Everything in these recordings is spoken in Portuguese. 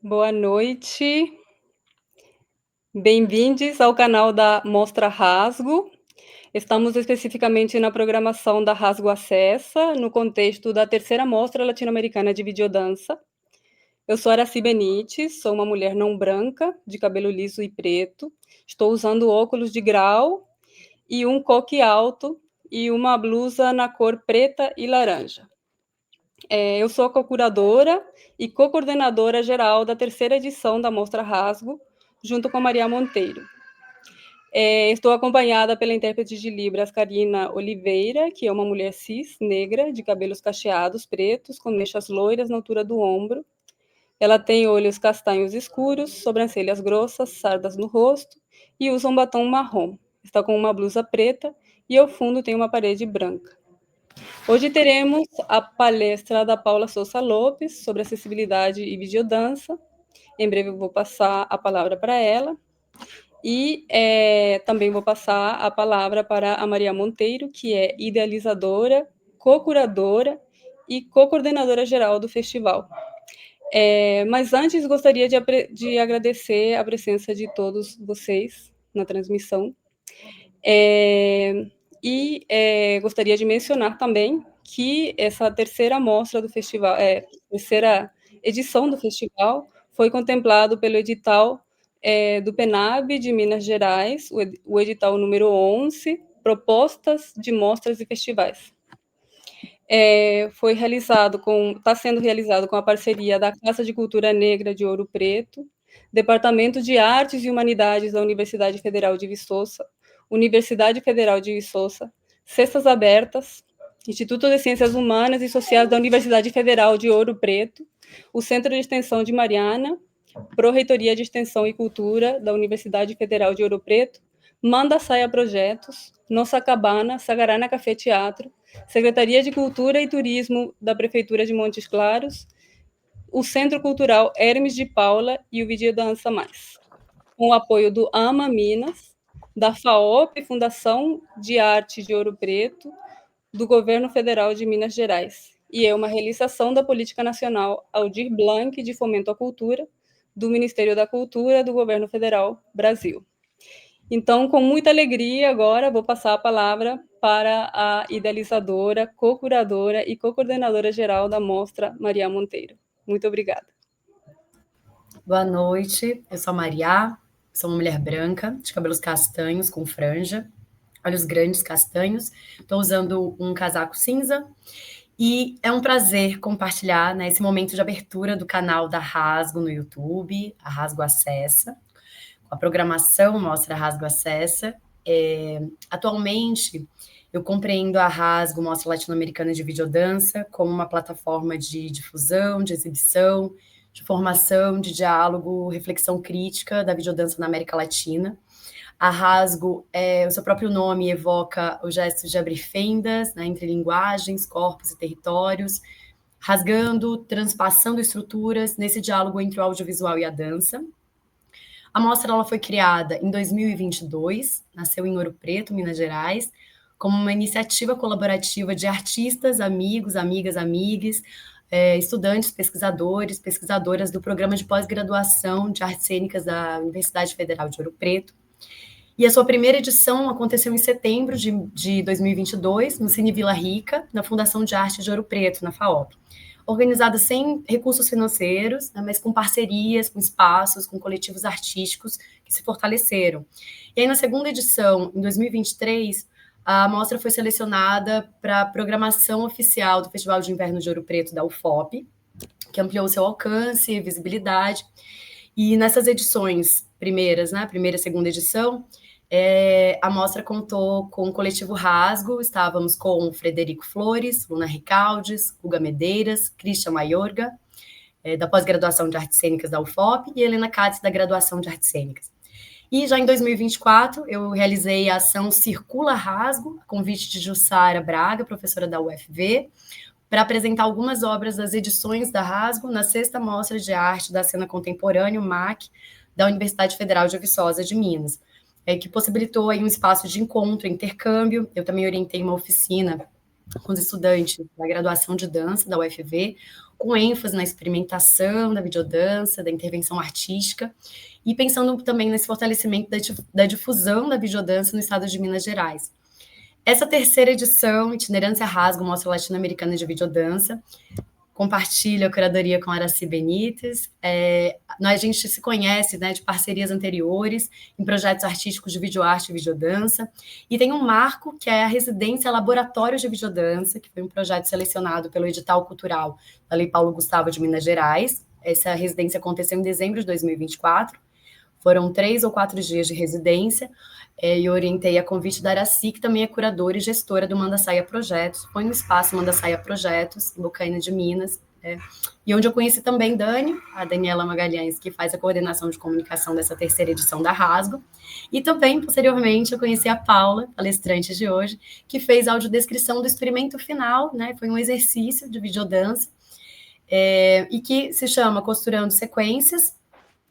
Boa noite, bem-vindos ao canal da Mostra Rasgo. Estamos especificamente na programação da Rasgo Acessa, no contexto da terceira Mostra Latino-Americana de Videodança. Eu sou Aracy Benites, sou uma mulher não branca, de cabelo liso e preto. Estou usando óculos de grau e um coque alto e uma blusa na cor preta e laranja. Eu sou a co-curadora e co-coordenadora geral da terceira edição da Mostra Rasgo, junto com a Maria Monteiro. Estou acompanhada pela intérprete de Libras, Karina Oliveira, que é uma mulher cis, negra, de cabelos cacheados, pretos, com mechas loiras na altura do ombro. Ela tem olhos castanhos escuros, sobrancelhas grossas, sardas no rosto e usa um batom marrom. Está com uma blusa preta e ao fundo tem uma parede branca. Hoje teremos a palestra da Paula Sousa Lopes sobre acessibilidade e videodança. Em breve eu vou passar a palavra para ela. E também vou passar a palavra para a Maria Monteiro, que é idealizadora, co-curadora e co-coordenadora geral do festival. Mas antes gostaria de agradecer a presença de todos vocês na transmissão. Gostaria de mencionar também que essa terceira mostra do festival, terceira edição do festival, foi contemplado pelo edital do PENAB de Minas Gerais, o edital número 11, Propostas de Mostras e Festivais. Está sendo realizado com a parceria da Casa de Cultura Negra de Ouro Preto, Departamento de Artes e Humanidades da Universidade Federal de Viçosa, Universidade Federal de Viçosa, Cestas Abertas, Instituto de Ciências Humanas e Sociais da Universidade Federal de Ouro Preto, o Centro de Extensão de Mariana, Pró-Reitoria de Extensão e Cultura da Universidade Federal de Ouro Preto, Manda Saia Projetos, Nossa Cabana, Sagarana Café Teatro, Secretaria de Cultura e Turismo da Prefeitura de Montes Claros, o Centro Cultural Hermes de Paula e o Videodança Mais, com o apoio do AMA Minas, da FAOP, Fundação de Arte de Ouro Preto, do Governo Federal de Minas Gerais, e é uma realização da Política Nacional Aldir Blanc de Fomento à Cultura, do Ministério da Cultura do Governo Federal Brasil. Então, com muita alegria, agora vou passar a palavra para a idealizadora, co-curadora e co-coordenadora geral da Mostra, Maria Monteiro. Muito obrigada. Boa noite, eu sou a Maria, sou uma mulher branca, de cabelos castanhos, com franja, olhos grandes, castanhos. Estou usando um casaco cinza e é um prazer compartilhar esse momento de abertura do canal da Rasgo no YouTube, a Rasgo Acessa, com a programação Mostra Rasgo Acessa. Atualmente, eu compreendo a Rasgo, Mostra Latino-Americana de Videodança, como uma plataforma de difusão, de exibição, de formação, de diálogo, reflexão crítica da videodança na América Latina. A Rasgo, o seu próprio nome evoca o gesto de abrir fendas entre linguagens, corpos e territórios, rasgando, transpassando estruturas nesse diálogo entre o audiovisual e a dança. A mostra ela foi criada em 2022, nasceu em Ouro Preto, Minas Gerais, como uma iniciativa colaborativa de artistas, amigos, amigas, amigues, estudantes, pesquisadores, pesquisadoras do programa de pós-graduação de artes cênicas da Universidade Federal de Ouro Preto. E a sua primeira edição aconteceu em setembro de 2022, no Cine Vila Rica, na Fundação de Arte de Ouro Preto, na FAOP. Organizada sem recursos financeiros, mas com parcerias, com espaços, com coletivos artísticos que se fortaleceram. E aí, na segunda edição, em 2023, a mostra foi selecionada para a programação oficial do Festival de Inverno de Ouro Preto da UFOP, que ampliou seu alcance e visibilidade. E nessas edições primeiras, primeira e segunda edição, a mostra contou com o coletivo Rasgo, estávamos com Frederico Flores, Luna Ricaldes, Guga Medeiras, Christian Mayorga, da pós-graduação de Artes Cênicas da UFOP, e Helena Katz, da graduação de Artes Cênicas. E já em 2024, eu realizei a ação Circula Rasgo, a convite de Jussara Braga, professora da UFV, para apresentar algumas obras das edições da Rasgo na sexta Mostra de Arte da Cena Contemporânea, MAC, da Universidade Federal de Viçosa de Minas, que possibilitou aí um espaço de encontro, intercâmbio. Eu também orientei uma oficina com os estudantes da graduação de dança da UFV, com ênfase na experimentação da videodança, da intervenção artística, e pensando também nesse fortalecimento da difusão da videodança no estado de Minas Gerais. Essa terceira edição, Itinerância Rasgo, Mostra Latino-Americana de Videodança, compartilha a curadoria com Aracy Benítez. A gente se conhece, né, de parcerias anteriores em projetos artísticos de videoarte e videodança, e tem um marco que é a residência Laboratório de Videodança, que foi um projeto selecionado pelo edital cultural da Lei Paulo Gustavo de Minas Gerais. Essa residência aconteceu em dezembro de 2024. Foram 3 ou 4 dias de residência, e orientei a convite da Aracy, que também é curadora e gestora do Manda Saia Projetos. Foi no espaço Manda Saia Projetos, em Bocaina de Minas, e onde eu conheci também a Daniela Magalhães, que faz a coordenação de comunicação dessa terceira edição da Rasgo, e também, posteriormente, eu conheci a Paula, palestrante de hoje, que fez a audiodescrição do experimento final, né? Foi um exercício de videodança, e que se chama Costurando Sequências.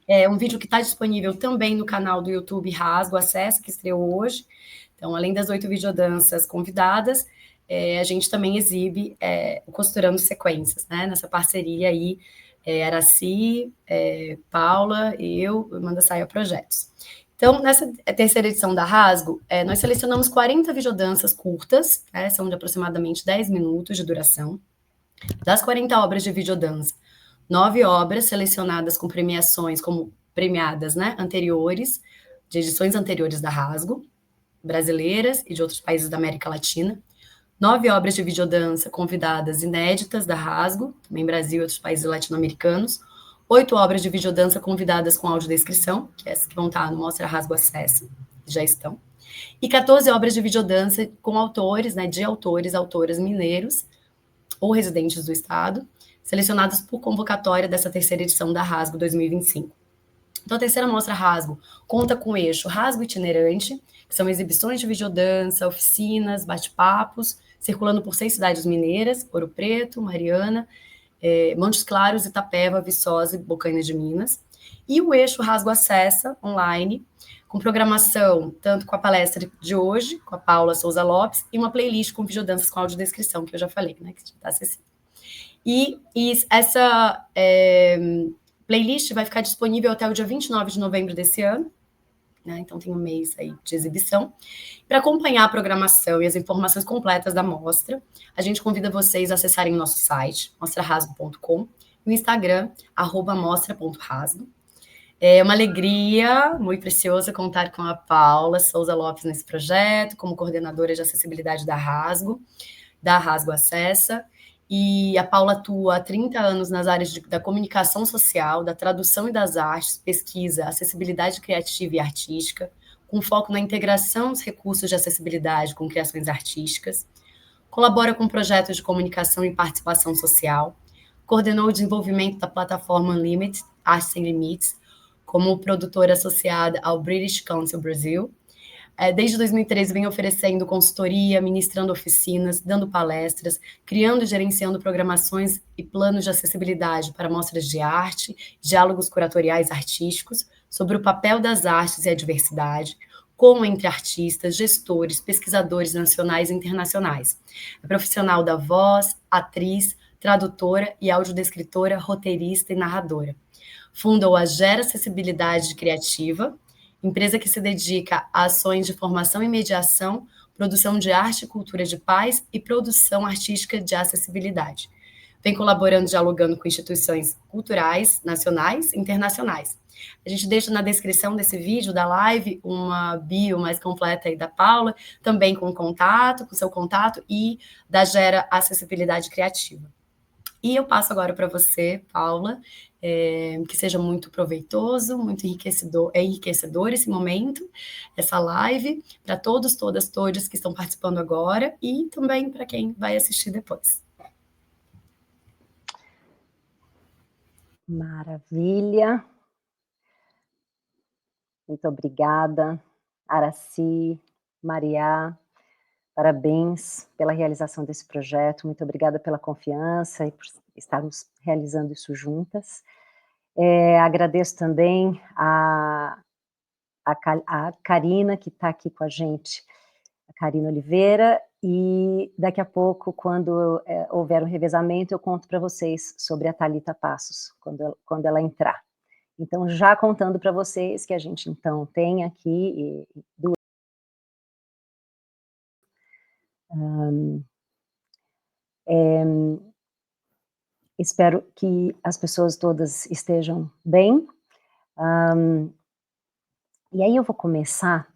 É um vídeo que está disponível também no canal do YouTube Rasgo Acesso, que estreou hoje. Então, além das 8 videodanças convidadas, a gente também exibe o Costurando Sequências, né? Nessa parceria aí, Aracy, Paula, eu, Manda Saia Projetos. Então, nessa terceira edição da Rasgo, nós selecionamos 40 videodanças curtas, são de aproximadamente 10 minutos de duração. Das 40 obras de videodança, 9 obras selecionadas com premiações, como premiadas, né, anteriores, de edições anteriores da Rasgo, brasileiras e de outros países da América Latina. 9 obras de videodança convidadas inéditas da Rasgo, também Brasil e outros países latino-americanos. 8 obras de videodança convidadas com audiodescrição, que essas que vão estar no Mostra Rasgo Acesso, já estão. E 14 obras de videodança com autores, né, de autoras mineiros ou residentes do estado, selecionadas por convocatória dessa terceira edição da Rasgo 2025. Então, a terceira mostra Rasgo conta com o eixo Rasgo Itinerante, que são exibições de videodança, oficinas, bate-papos, circulando por 6 cidades mineiras, Ouro Preto, Mariana, Montes Claros, Itapeva, Viçosa e Bocaina de Minas. E o eixo Rasgo Acessa, online, com programação tanto com a palestra de hoje, com a Paula Souza Lopes, e uma playlist com videodanças com audiodescrição, que eu já falei, né, que está acessível. E essa playlist vai ficar disponível até o dia 29 de novembro desse ano, né? Então tem um mês aí de exibição. Para acompanhar a programação e as informações completas da mostra, a gente convida vocês a acessarem o nosso site, mostrarasgo.com, e o Instagram, @mostra.rasgo. É uma alegria muito preciosa contar com a Paula Souza Lopes nesse projeto, como coordenadora de acessibilidade da Rasgo Acessa. E a Paula atua há 30 anos nas áreas da comunicação social, da tradução e das artes, pesquisa, acessibilidade criativa e artística, com foco na integração dos recursos de acessibilidade com criações artísticas. Colabora com projetos de comunicação e participação social. Coordenou o desenvolvimento da plataforma Unlimited, Arte Sem Limites, como produtora associada ao British Council Brasil. Desde 2013 vem oferecendo consultoria, ministrando oficinas, dando palestras, criando e gerenciando programações e planos de acessibilidade para mostras de arte, diálogos curatoriais artísticos sobre o papel das artes e a diversidade, como entre artistas, gestores, pesquisadores nacionais e internacionais. É profissional da voz, atriz, tradutora e audiodescritora, roteirista e narradora. Fundou a Gera Acessibilidade Criativa, empresa que se dedica a ações de formação e mediação, produção de arte e cultura de paz e produção artística de acessibilidade. Vem colaborando, dialogando com instituições culturais, nacionais e internacionais. A gente deixa na descrição desse vídeo, da live, uma bio mais completa aí da Paula, também com seu contato, e da Gera Acessibilidade Criativa. E eu passo agora para você, Paula, que seja muito proveitoso, muito enriquecedor esse momento, essa live, para todos, todas, todos que estão participando agora e também para quem vai assistir depois. Maravilha. Muito obrigada, Aracy, Maria. Parabéns pela realização desse projeto, muito obrigada pela confiança e por estarmos realizando isso juntas. Agradeço também a Karina, que está aqui com a gente, a Karina Oliveira, E daqui a pouco, quando houver um revezamento, eu conto para vocês sobre a Thalita Passos, quando ela entrar. Então, já contando para vocês que a gente, então, tem aqui espero que as pessoas todas estejam bem. E aí eu vou começar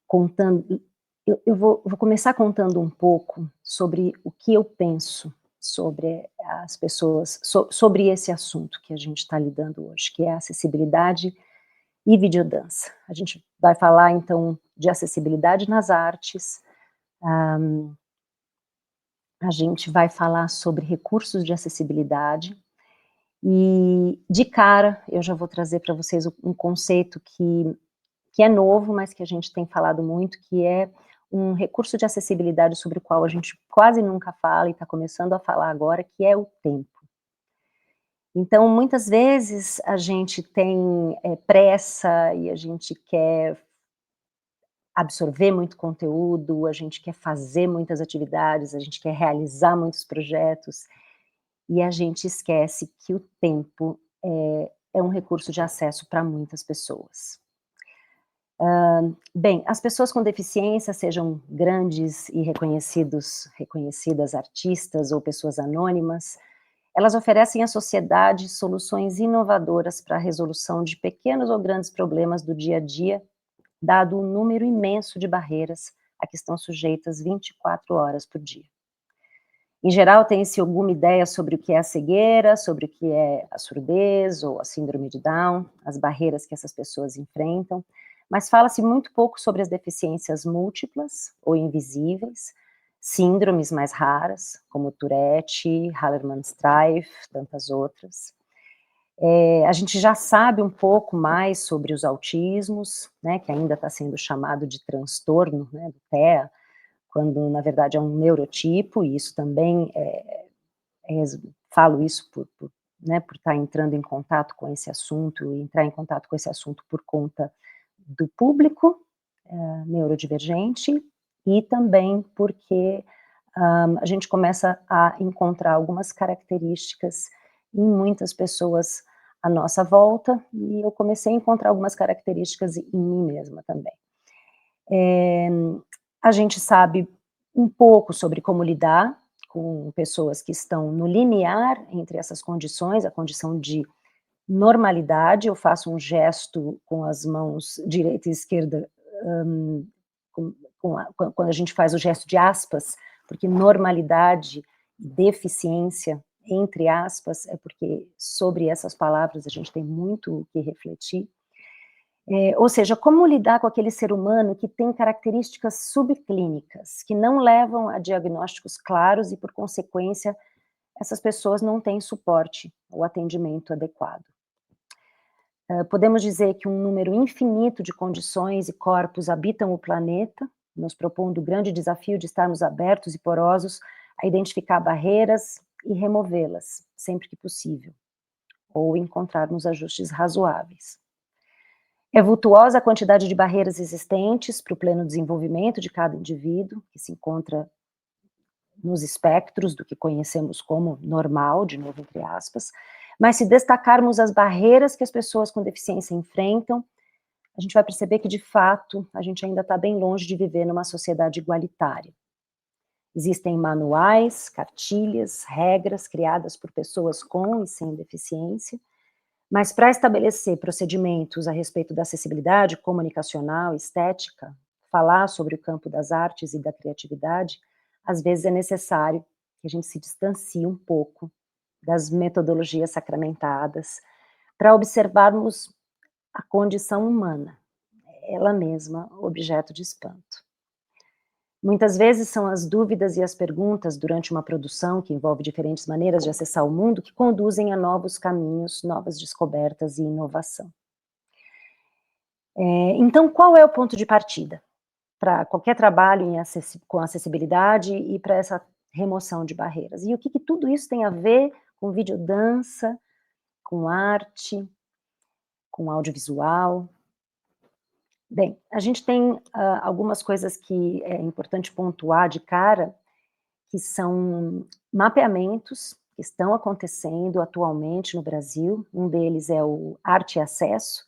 contando, eu vou começar contando um pouco sobre o que eu penso sobre as pessoas, sobre esse assunto que a gente está lidando hoje, que é a acessibilidade e videodança. A gente vai falar, então, de acessibilidade nas artes, a gente vai falar sobre recursos de acessibilidade, e, de cara, eu já vou trazer para vocês um conceito que é novo, mas que a gente tem falado muito, que é um recurso de acessibilidade sobre o qual a gente quase nunca fala e está começando a falar agora, que é o tempo. Então, muitas vezes, a gente tem pressa e a gente quer absorver muito conteúdo, a gente quer fazer muitas atividades, a gente quer realizar muitos projetos, e a gente esquece que o tempo é um recurso de acesso para muitas pessoas. Bem, as pessoas com deficiência, sejam grandes e reconhecidas artistas ou pessoas anônimas, elas oferecem à sociedade soluções inovadoras para a resolução de pequenos ou grandes problemas do dia a dia, dado o número imenso de barreiras a que estão sujeitas 24 horas por dia. Em geral, tem-se alguma ideia sobre o que é a cegueira, sobre o que é a surdez ou a síndrome de Down, as barreiras que essas pessoas enfrentam, mas fala-se muito pouco sobre as deficiências múltiplas ou invisíveis, síndromes mais raras, como Tourette, Hallermann-Streiff, tantas outras. A gente já sabe um pouco mais sobre os autismos, né, que ainda está sendo chamado de transtorno, né, do TEA, quando na verdade é um neurotipo, e isso também falo isso por estar entrando em contato com esse assunto, e entrar em contato com esse assunto por conta do público neurodivergente, e também porque a gente começa a encontrar algumas características em muitas pessoas à nossa volta, e eu comecei a encontrar algumas características em mim mesma também. A gente sabe um pouco sobre como lidar com pessoas que estão no limiar entre essas condições, a condição de normalidade. Eu faço um gesto com as mãos direita e esquerda, quando a gente faz o gesto de aspas, porque normalidade e deficiência, entre aspas, é porque sobre essas palavras a gente tem muito o que refletir. Ou seja, como lidar com aquele ser humano que tem características subclínicas, que não levam a diagnósticos claros e, por consequência, essas pessoas não têm suporte ou atendimento adequado. Podemos dizer que um número infinito de condições e corpos habitam o planeta, nos propondo o grande desafio de estarmos abertos e porosos a identificar barreiras e removê-las, sempre que possível, ou encontrarmos ajustes razoáveis. É vultuosa a quantidade de barreiras existentes para o pleno desenvolvimento de cada indivíduo, que se encontra nos espectros do que conhecemos como normal, de novo entre aspas, mas se destacarmos as barreiras que as pessoas com deficiência enfrentam, a gente vai perceber que, de fato, a gente ainda está bem longe de viver numa sociedade igualitária. Existem manuais, cartilhas, regras criadas por pessoas com e sem deficiência, mas para estabelecer procedimentos a respeito da acessibilidade comunicacional, estética, falar sobre o campo das artes e da criatividade, às vezes é necessário que a gente se distancie um pouco das metodologias sacramentadas para observarmos a condição humana, ela mesma objeto de espanto. Muitas vezes são as dúvidas e as perguntas durante uma produção que envolve diferentes maneiras de acessar o mundo que conduzem a novos caminhos, novas descobertas e inovação. Então, qual é o ponto de partida para qualquer trabalho com acessibilidade e para essa remoção de barreiras? E o que tudo isso tem a ver com videodança, com arte, com audiovisual? Bem, a gente tem algumas coisas que é importante pontuar de cara, que são mapeamentos que estão acontecendo atualmente no Brasil. Um deles é o Arte e Acesso,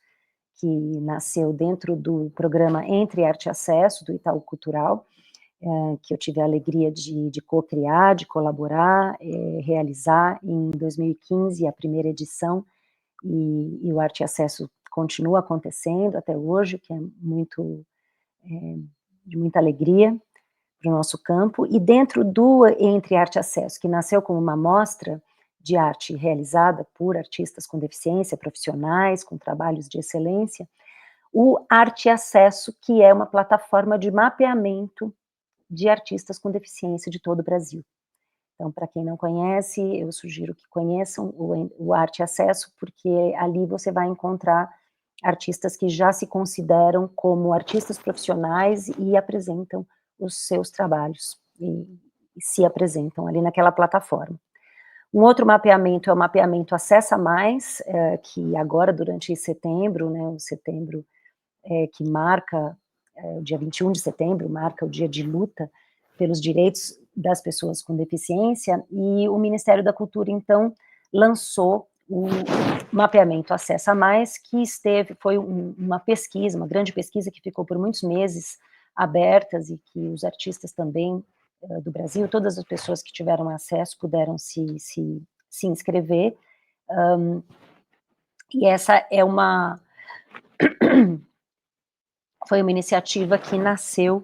que nasceu dentro do programa Entre Arte e Acesso, do Itaú Cultural, que eu tive a alegria de co-criar, de colaborar, realizar em 2015, a primeira edição, e o Arte e Acesso continua acontecendo até hoje, o que é muito, de muita alegria para o nosso campo. E dentro do Entre Arte e Acesso, que nasceu como uma mostra de arte realizada por artistas com deficiência, profissionais, com trabalhos de excelência, o Arte e Acesso, que é uma plataforma de mapeamento de artistas com deficiência de todo o Brasil. Então, para quem não conhece, eu sugiro que conheçam o Arte e Acesso, porque ali você vai encontrar artistas que já se consideram como artistas profissionais e apresentam os seus trabalhos, e se apresentam ali naquela plataforma. Um outro mapeamento é o mapeamento Acessa Mais, que agora, durante setembro, né, o setembro que marca, o dia 21 de setembro, marca o dia de luta pelos direitos das pessoas com deficiência, e o Ministério da Cultura, então, lançou o mapeamento Acessa Mais, que foi uma pesquisa, uma grande pesquisa que ficou por muitos meses abertas, e que os artistas também do Brasil, todas as pessoas que tiveram acesso puderam se inscrever, e essa é foi uma iniciativa que nasceu,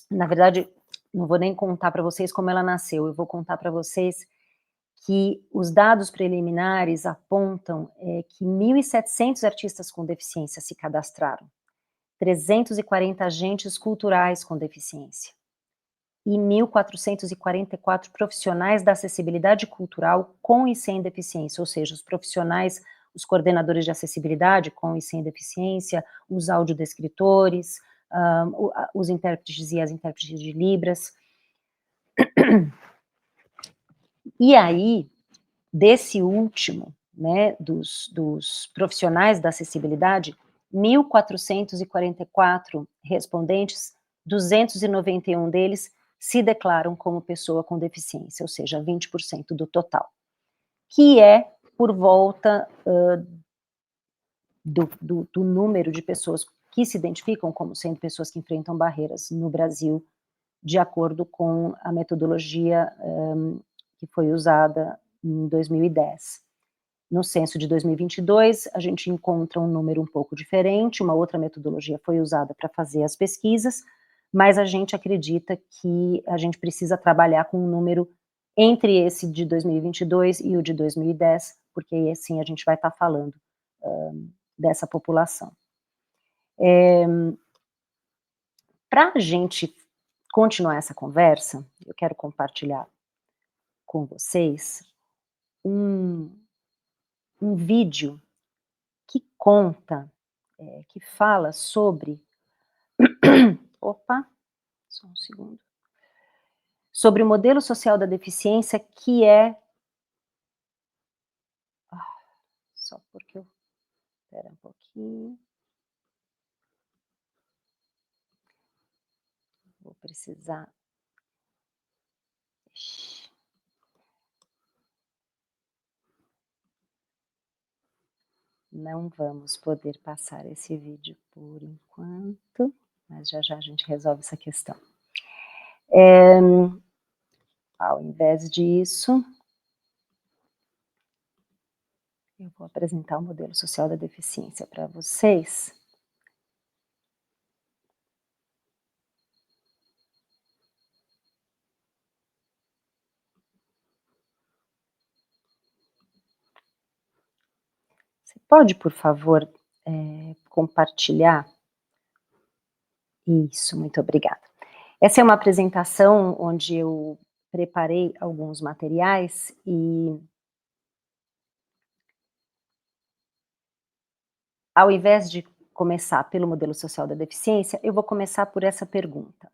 na verdade, não vou nem contar para vocês como ela nasceu, eu vou contar para vocês que os dados preliminares apontam que 1.700 artistas com deficiência se cadastraram, 340 agentes culturais com deficiência, e 1.444 profissionais da acessibilidade cultural com e sem deficiência, ou seja, os profissionais, os coordenadores de acessibilidade com e sem deficiência, os audiodescritores, os intérpretes e as intérpretes de Libras. E aí, desse último, né, dos profissionais da acessibilidade, 1.444 respondentes, 291 deles se declaram como pessoa com deficiência, ou seja, 20% do total, que é por volta do número de pessoas que se identificam como sendo pessoas que enfrentam barreiras no Brasil, de acordo com a metodologia que foi usada em 2010. No censo de 2022, a gente encontra um número um pouco diferente, uma outra metodologia foi usada para fazer as pesquisas, mas a gente acredita que a gente precisa trabalhar com um número entre esse de 2022 e o de 2010, porque aí assim a gente vai estar falando dessa população. Para a gente continuar essa conversa, eu quero compartilhar com vocês um vídeo que conta, que fala sobre, opa, só um segundo, sobre o modelo social da deficiência, que é, só porque eu, espera um pouquinho, vou precisar, não vamos poder passar esse vídeo por enquanto, mas já já a gente resolve essa questão. Ao invés disso, eu vou apresentar o modelo social da deficiência para vocês. Você pode, por favor, compartilhar? Isso, muito obrigada. Essa é uma apresentação onde eu preparei alguns materiais e, ao invés de começar pelo modelo social da deficiência, eu vou começar por essa pergunta.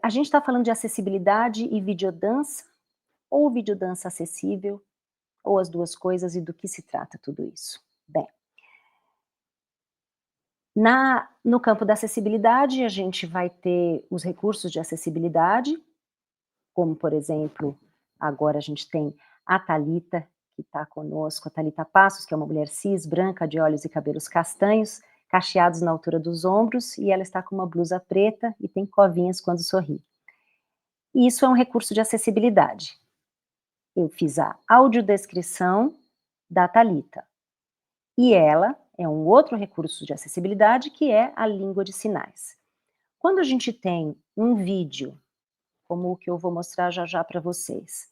A gente está falando de acessibilidade e videodança, ou videodança acessível, ou as duas coisas, e do que se trata tudo isso? Bem, no campo da acessibilidade, a gente vai ter os recursos de acessibilidade, como, por exemplo, agora a gente tem a Thalita, que está conosco, a Thalita Passos, que é uma mulher cis, branca, de olhos e cabelos castanhos, cacheados na altura dos ombros, e ela está com uma blusa preta e tem covinhas quando sorri. E isso é um recurso de acessibilidade. Eu fiz a audiodescrição da Thalita. E ela é um outro recurso de acessibilidade, que é a língua de sinais. Quando a gente tem um vídeo, como o que eu vou mostrar já já para vocês,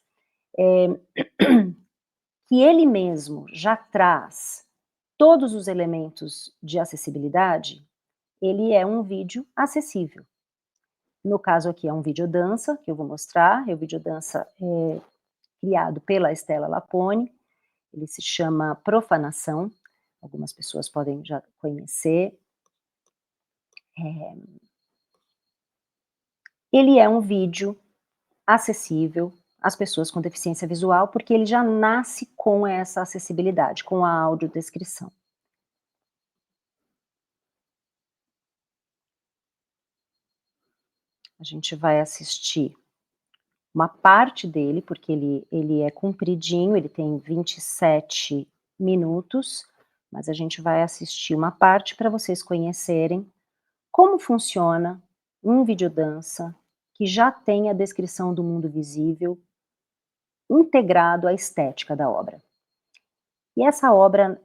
que ele mesmo já traz todos os elementos de acessibilidade, ele é um vídeo acessível. No caso aqui é um videodança, que eu vou mostrar, é o videodança criado pela Estela Lapone, ele se chama Profanação, algumas pessoas podem já conhecer. Ele é um vídeo acessível às pessoas com deficiência visual, porque ele já nasce com essa acessibilidade, com a audiodescrição. A gente vai assistir uma parte dele, porque ele é compridinho, ele tem 27 minutos, mas a gente vai assistir uma parte para vocês conhecerem como funciona um videodança que já tem a descrição do mundo visível integrado à estética da obra. E essa obra,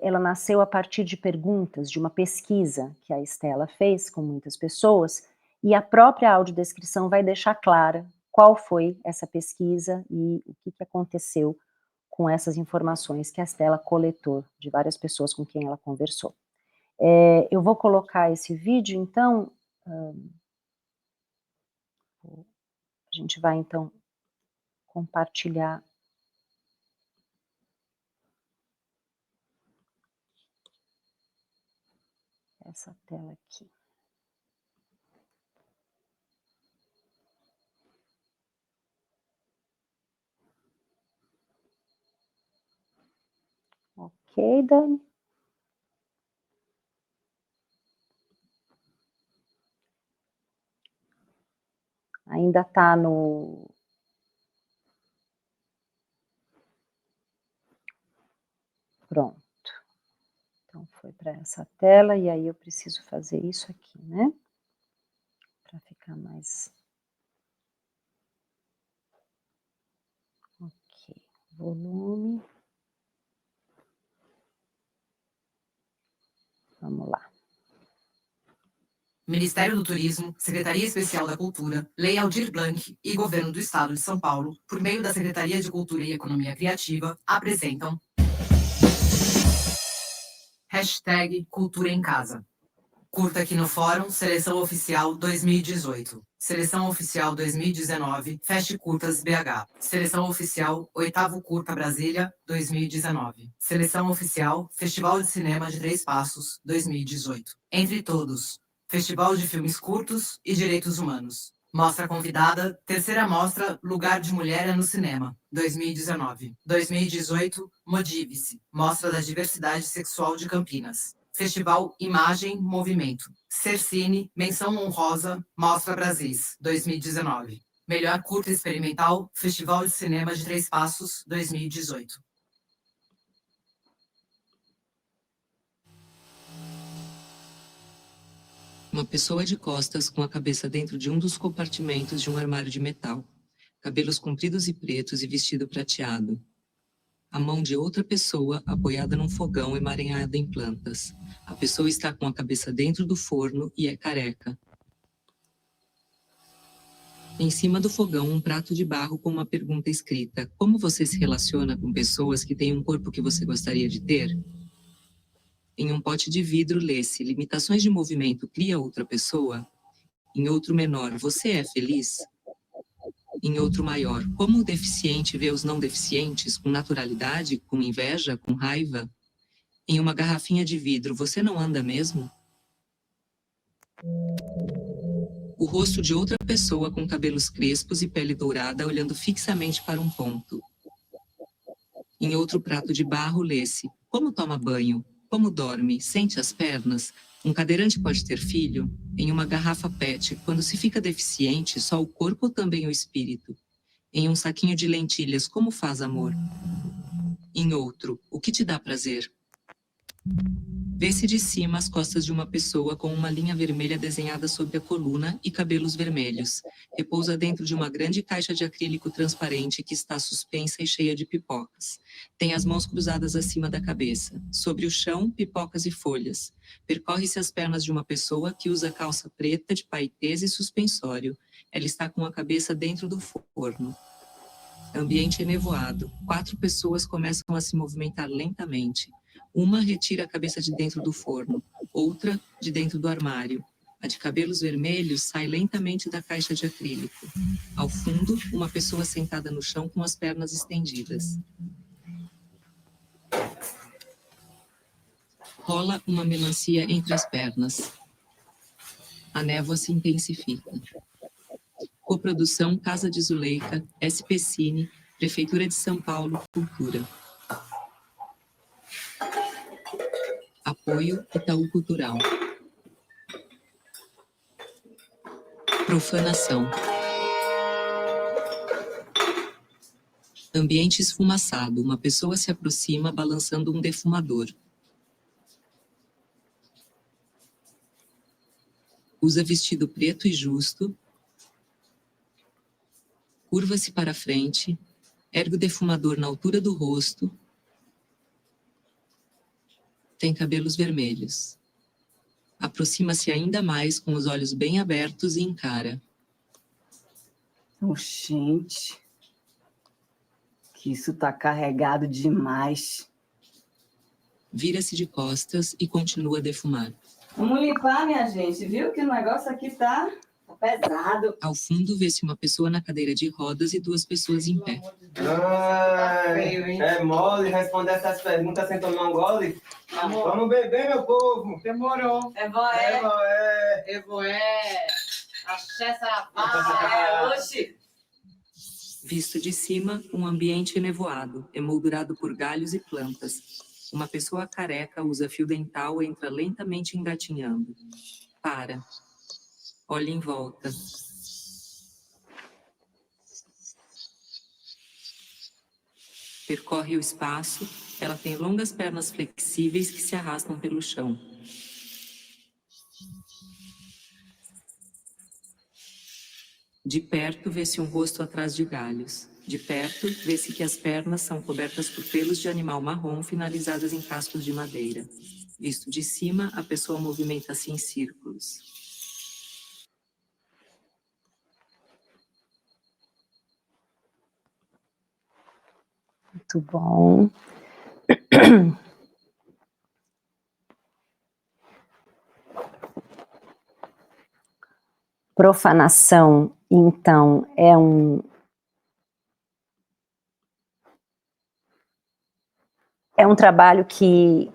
ela nasceu a partir de perguntas, de uma pesquisa que a Estela fez com muitas pessoas, e a própria audiodescrição vai deixar clara qual foi essa pesquisa e o que aconteceu com essas informações que a Estela coletou de várias pessoas com quem ela conversou. Eu vou colocar esse vídeo, então, a gente vai, então, compartilhar essa tela aqui. Ok, Dani? Ainda está no... Pronto. Então, foi para essa tela, e aí eu preciso fazer isso aqui, né? Para ficar mais... Ok, volume. Vamos lá. Ministério do Turismo, Secretaria Especial da Cultura, Lei Aldir Blanc e Governo do Estado de São Paulo, por meio da Secretaria de Cultura e Economia Criativa, apresentam #Cultura em Casa. Curta aqui no Fórum, Seleção Oficial 2018. Seleção Oficial 2019, Fest Curtas BH. Seleção Oficial, 8º Curta Brasília, 2019. Seleção Oficial, Festival de Cinema de Três Passos, 2018. Entre todos, Festival de Filmes Curtos e Direitos Humanos. Mostra convidada, terceira mostra Lugar de Mulher é no Cinema, 2019. 2018, Modive-se, Mostra da Diversidade Sexual de Campinas. Festival Imagem Movimento. Cercine, Menção Honrosa, Mostra Brasis, 2019. Melhor Curta Experimental, Festival de Cinema de Três Passos, 2018. Uma pessoa de costas com a cabeça dentro de um dos compartimentos de um armário de metal. Cabelos compridos e pretos e vestido prateado. A mão de outra pessoa apoiada num fogão emaranhada em plantas. A pessoa está com a cabeça dentro do forno e é careca. Em cima do fogão, um prato de barro com uma pergunta escrita: como você se relaciona com pessoas que têm um corpo que você gostaria de ter? Em um pote de vidro, lê-se: limitações de movimento cria outra pessoa? Em outro menor, você é feliz? Em outro maior, como o deficiente vê os não deficientes, com naturalidade, com inveja, com raiva? Em uma garrafinha de vidro, você não anda mesmo? O rosto de outra pessoa com cabelos crespos e pele dourada olhando fixamente para um ponto. Em outro prato de barro, lê-se: Como toma banho? Como dorme? Sente as pernas? Um cadeirante pode ter filho? Em uma garrafa PET, quando se fica deficiente, só o corpo ou também o espírito? Em um saquinho de lentilhas, como faz amor? Em outro, o que te dá prazer? Vê-se de cima as costas de uma pessoa com uma linha vermelha desenhada sobre a coluna e cabelos vermelhos. Repousa dentro de uma grande caixa de acrílico transparente que está suspensa e cheia de pipocas. Tem as mãos cruzadas acima da cabeça. Sobre o chão, pipocas e folhas. Percorre-se as pernas de uma pessoa que usa calça preta de paetês e suspensório. Ela está com a cabeça dentro do forno. Ambiente enevoado. 4 pessoas começam a se movimentar lentamente. Uma retira a cabeça de dentro do forno, outra de dentro do armário. A de cabelos vermelhos sai lentamente da caixa de acrílico. Ao fundo, uma pessoa sentada no chão com as pernas estendidas. Rola uma melancia entre as pernas. A névoa se intensifica. Coprodução Casa de Zuleika, SP Cine, Prefeitura de São Paulo, Cultura. Apoio Itaú Cultural. Profanação. Ambiente esfumaçado. Uma pessoa se aproxima balançando um defumador. Usa vestido preto e justo. Curva-se para frente. Ergue o defumador na altura do rosto. Tem cabelos vermelhos. Aproxima-se ainda mais com os olhos bem abertos e encara. Oh, gente, que isso tá carregado demais. Vira-se de costas e continua a defumar. Vamos limpar, minha gente, viu? Que o negócio aqui tá pesado. Ao fundo, vê-se uma pessoa na cadeira de rodas e 2 pessoas em pé. É mole responder essas perguntas sem tomar um gole? Vamos beber, meu povo. Demorou. Evoé. Axé, saravá. Oxi. Visto de cima, um ambiente enevoado, emoldurado por galhos e plantas. Uma pessoa careca usa fio dental e entra lentamente engatinhando. Para. Olha em volta. Percorre o espaço. Ela tem longas pernas flexíveis que se arrastam pelo chão. De perto, vê-se um rosto atrás de galhos. De perto, vê-se que as pernas são cobertas por pelos de animal marrom finalizadas em cascos de madeira. Visto de cima, a pessoa movimenta-se em círculos. Muito bom. Profanação, então, é um trabalho que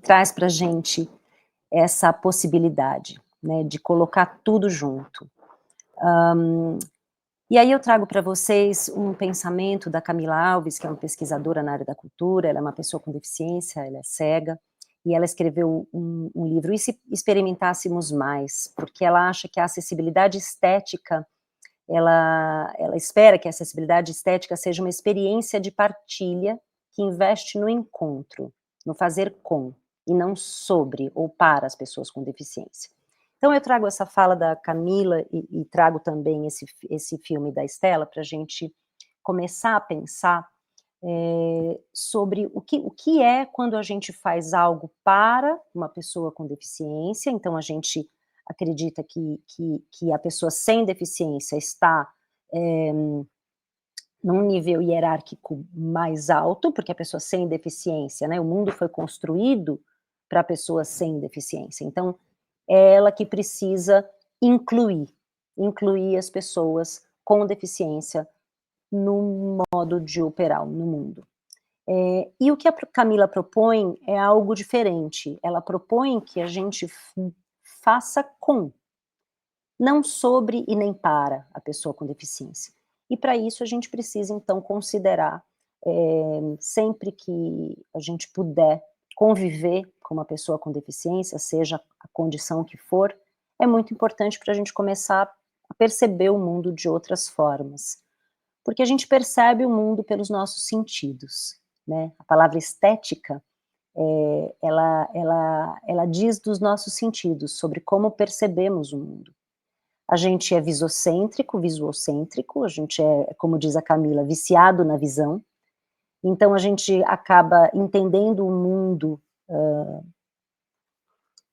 traz para a gente essa possibilidade, né, de colocar tudo junto. E aí eu trago para vocês um pensamento da Camila Alves, que é uma pesquisadora na área da cultura. Ela é uma pessoa com deficiência, ela é cega, e ela escreveu um livro, E se experimentássemos mais? Porque ela acha que a acessibilidade estética, ela espera que a acessibilidade estética seja uma experiência de partilha que investe no encontro, no fazer com, e não sobre ou para as pessoas com deficiência. Então eu trago essa fala da Camila e trago também esse filme da Estela para a gente começar a pensar sobre o que é quando a gente faz algo para uma pessoa com deficiência. Então a gente acredita que a pessoa sem deficiência está num nível hierárquico mais alto, porque a pessoa sem deficiência, né, o mundo foi construído para pessoas sem deficiência. Então é ela que precisa incluir as pessoas com deficiência no modo de operar no mundo. E o que a Camila propõe é algo diferente. Ela propõe que a gente faça com, não sobre e nem para a pessoa com deficiência. E para isso a gente precisa, então, considerar sempre que a gente puder conviver com uma pessoa com deficiência, seja a condição que for, é muito importante para a gente começar a perceber o mundo de outras formas. Porque a gente percebe o mundo pelos nossos sentidos, né? A palavra estética, ela diz dos nossos sentidos, sobre como percebemos o mundo. A gente é visuocêntrico, a gente é, como diz a Camila, viciado na visão, então a gente acaba entendendo o mundo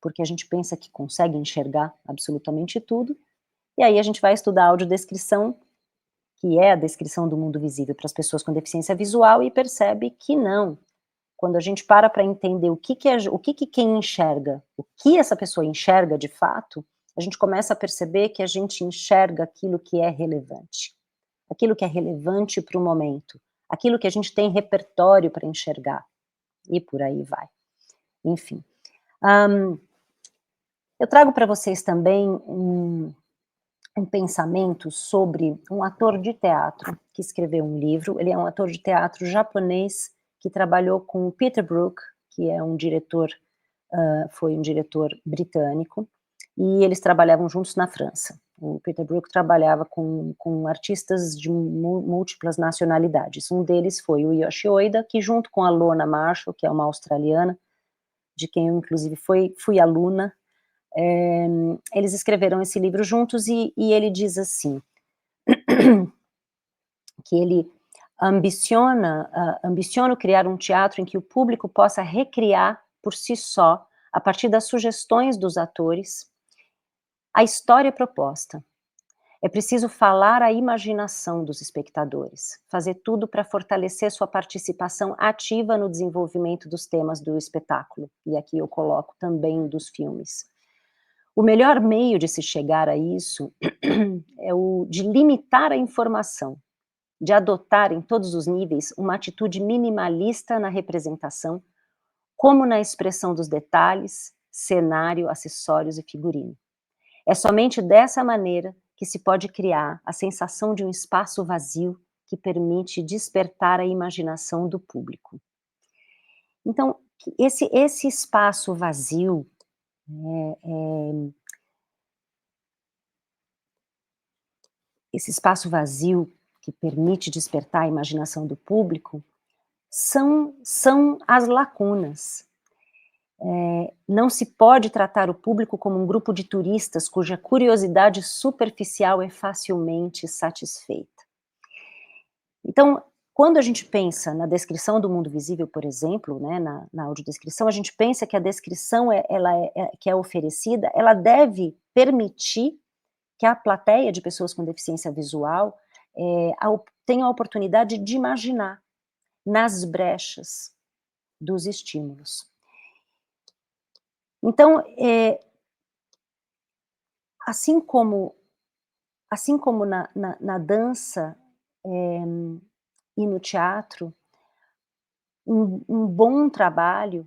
porque a gente pensa que consegue enxergar absolutamente tudo, e aí a gente vai estudar a audiodescrição, que é a descrição do mundo visível para as pessoas com deficiência visual, e percebe que não. Quando a gente para entender o que quem enxerga, o que essa pessoa enxerga de fato, a gente começa a perceber que a gente enxerga aquilo que é relevante para o momento, aquilo que a gente tem repertório para enxergar, e por aí vai. Enfim. Eu trago para vocês também um pensamento sobre um ator de teatro que escreveu um livro. Ele é um ator de teatro japonês que trabalhou com Peter Brook, que é um diretor, foi um diretor britânico, e eles trabalhavam juntos na França. O Peter Brook trabalhava com artistas de múltiplas nacionalidades. Um deles foi o Yoshi Oida, que junto com a Lorna Marshall, que é uma australiana, de quem eu inclusive fui aluna, eles escreveram esse livro juntos, e ele diz assim, que ele ambiciona criar um teatro em que o público possa recriar por si só, a partir das sugestões dos atores, a história proposta. É preciso falar a imaginação dos espectadores, fazer tudo para fortalecer sua participação ativa no desenvolvimento dos temas do espetáculo, e aqui eu coloco também dos filmes. O melhor meio de se chegar a isso é o de limitar a informação, de adotar em todos os níveis uma atitude minimalista na representação, como na expressão dos detalhes, cenário, acessórios e figurino. É somente dessa maneira que se pode criar a sensação de um espaço vazio que permite despertar a imaginação do público. Então, esse espaço vazio, esse espaço vazio que permite despertar a imaginação do público, são as lacunas. Não se pode tratar o público como um grupo de turistas cuja curiosidade superficial é facilmente satisfeita. Então, quando a gente pensa na descrição do mundo visível, por exemplo, né, na audiodescrição, a gente pensa que a descrição que é oferecida, ela deve permitir que a plateia de pessoas com deficiência visual tenha a oportunidade de imaginar nas brechas dos estímulos. Então, assim como na dança e no teatro, um bom trabalho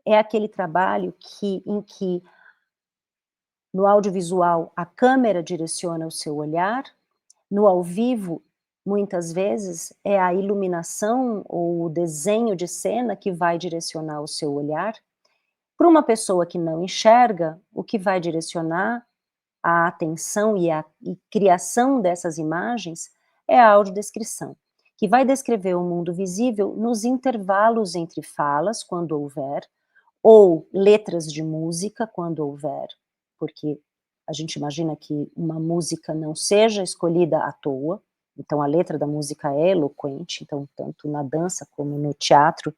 é aquele trabalho em que no audiovisual a câmera direciona o seu olhar, no ao vivo, muitas vezes, é a iluminação ou o desenho de cena que vai direcionar o seu olhar. Para uma pessoa que não enxerga, o que vai direcionar a atenção e criação dessas imagens é a audiodescrição, que vai descrever o mundo visível nos intervalos entre falas, quando houver, ou letras de música, quando houver, porque a gente imagina que uma música não seja escolhida à toa, então a letra da música é eloquente, então tanto na dança como no teatro,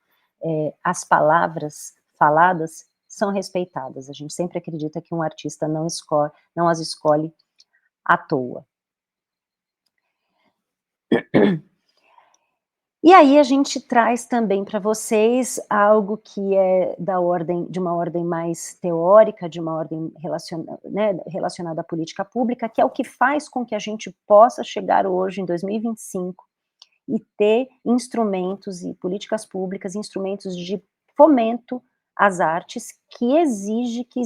as palavras faladas são respeitadas. A gente sempre acredita que um artista não as escolhe à toa. E aí a gente traz também para vocês algo que é de uma ordem mais teórica, de uma ordem relacionada à política pública, que é o que faz com que a gente possa chegar hoje, em 2025, e ter instrumentos e políticas públicas, instrumentos de fomento às artes, que exige que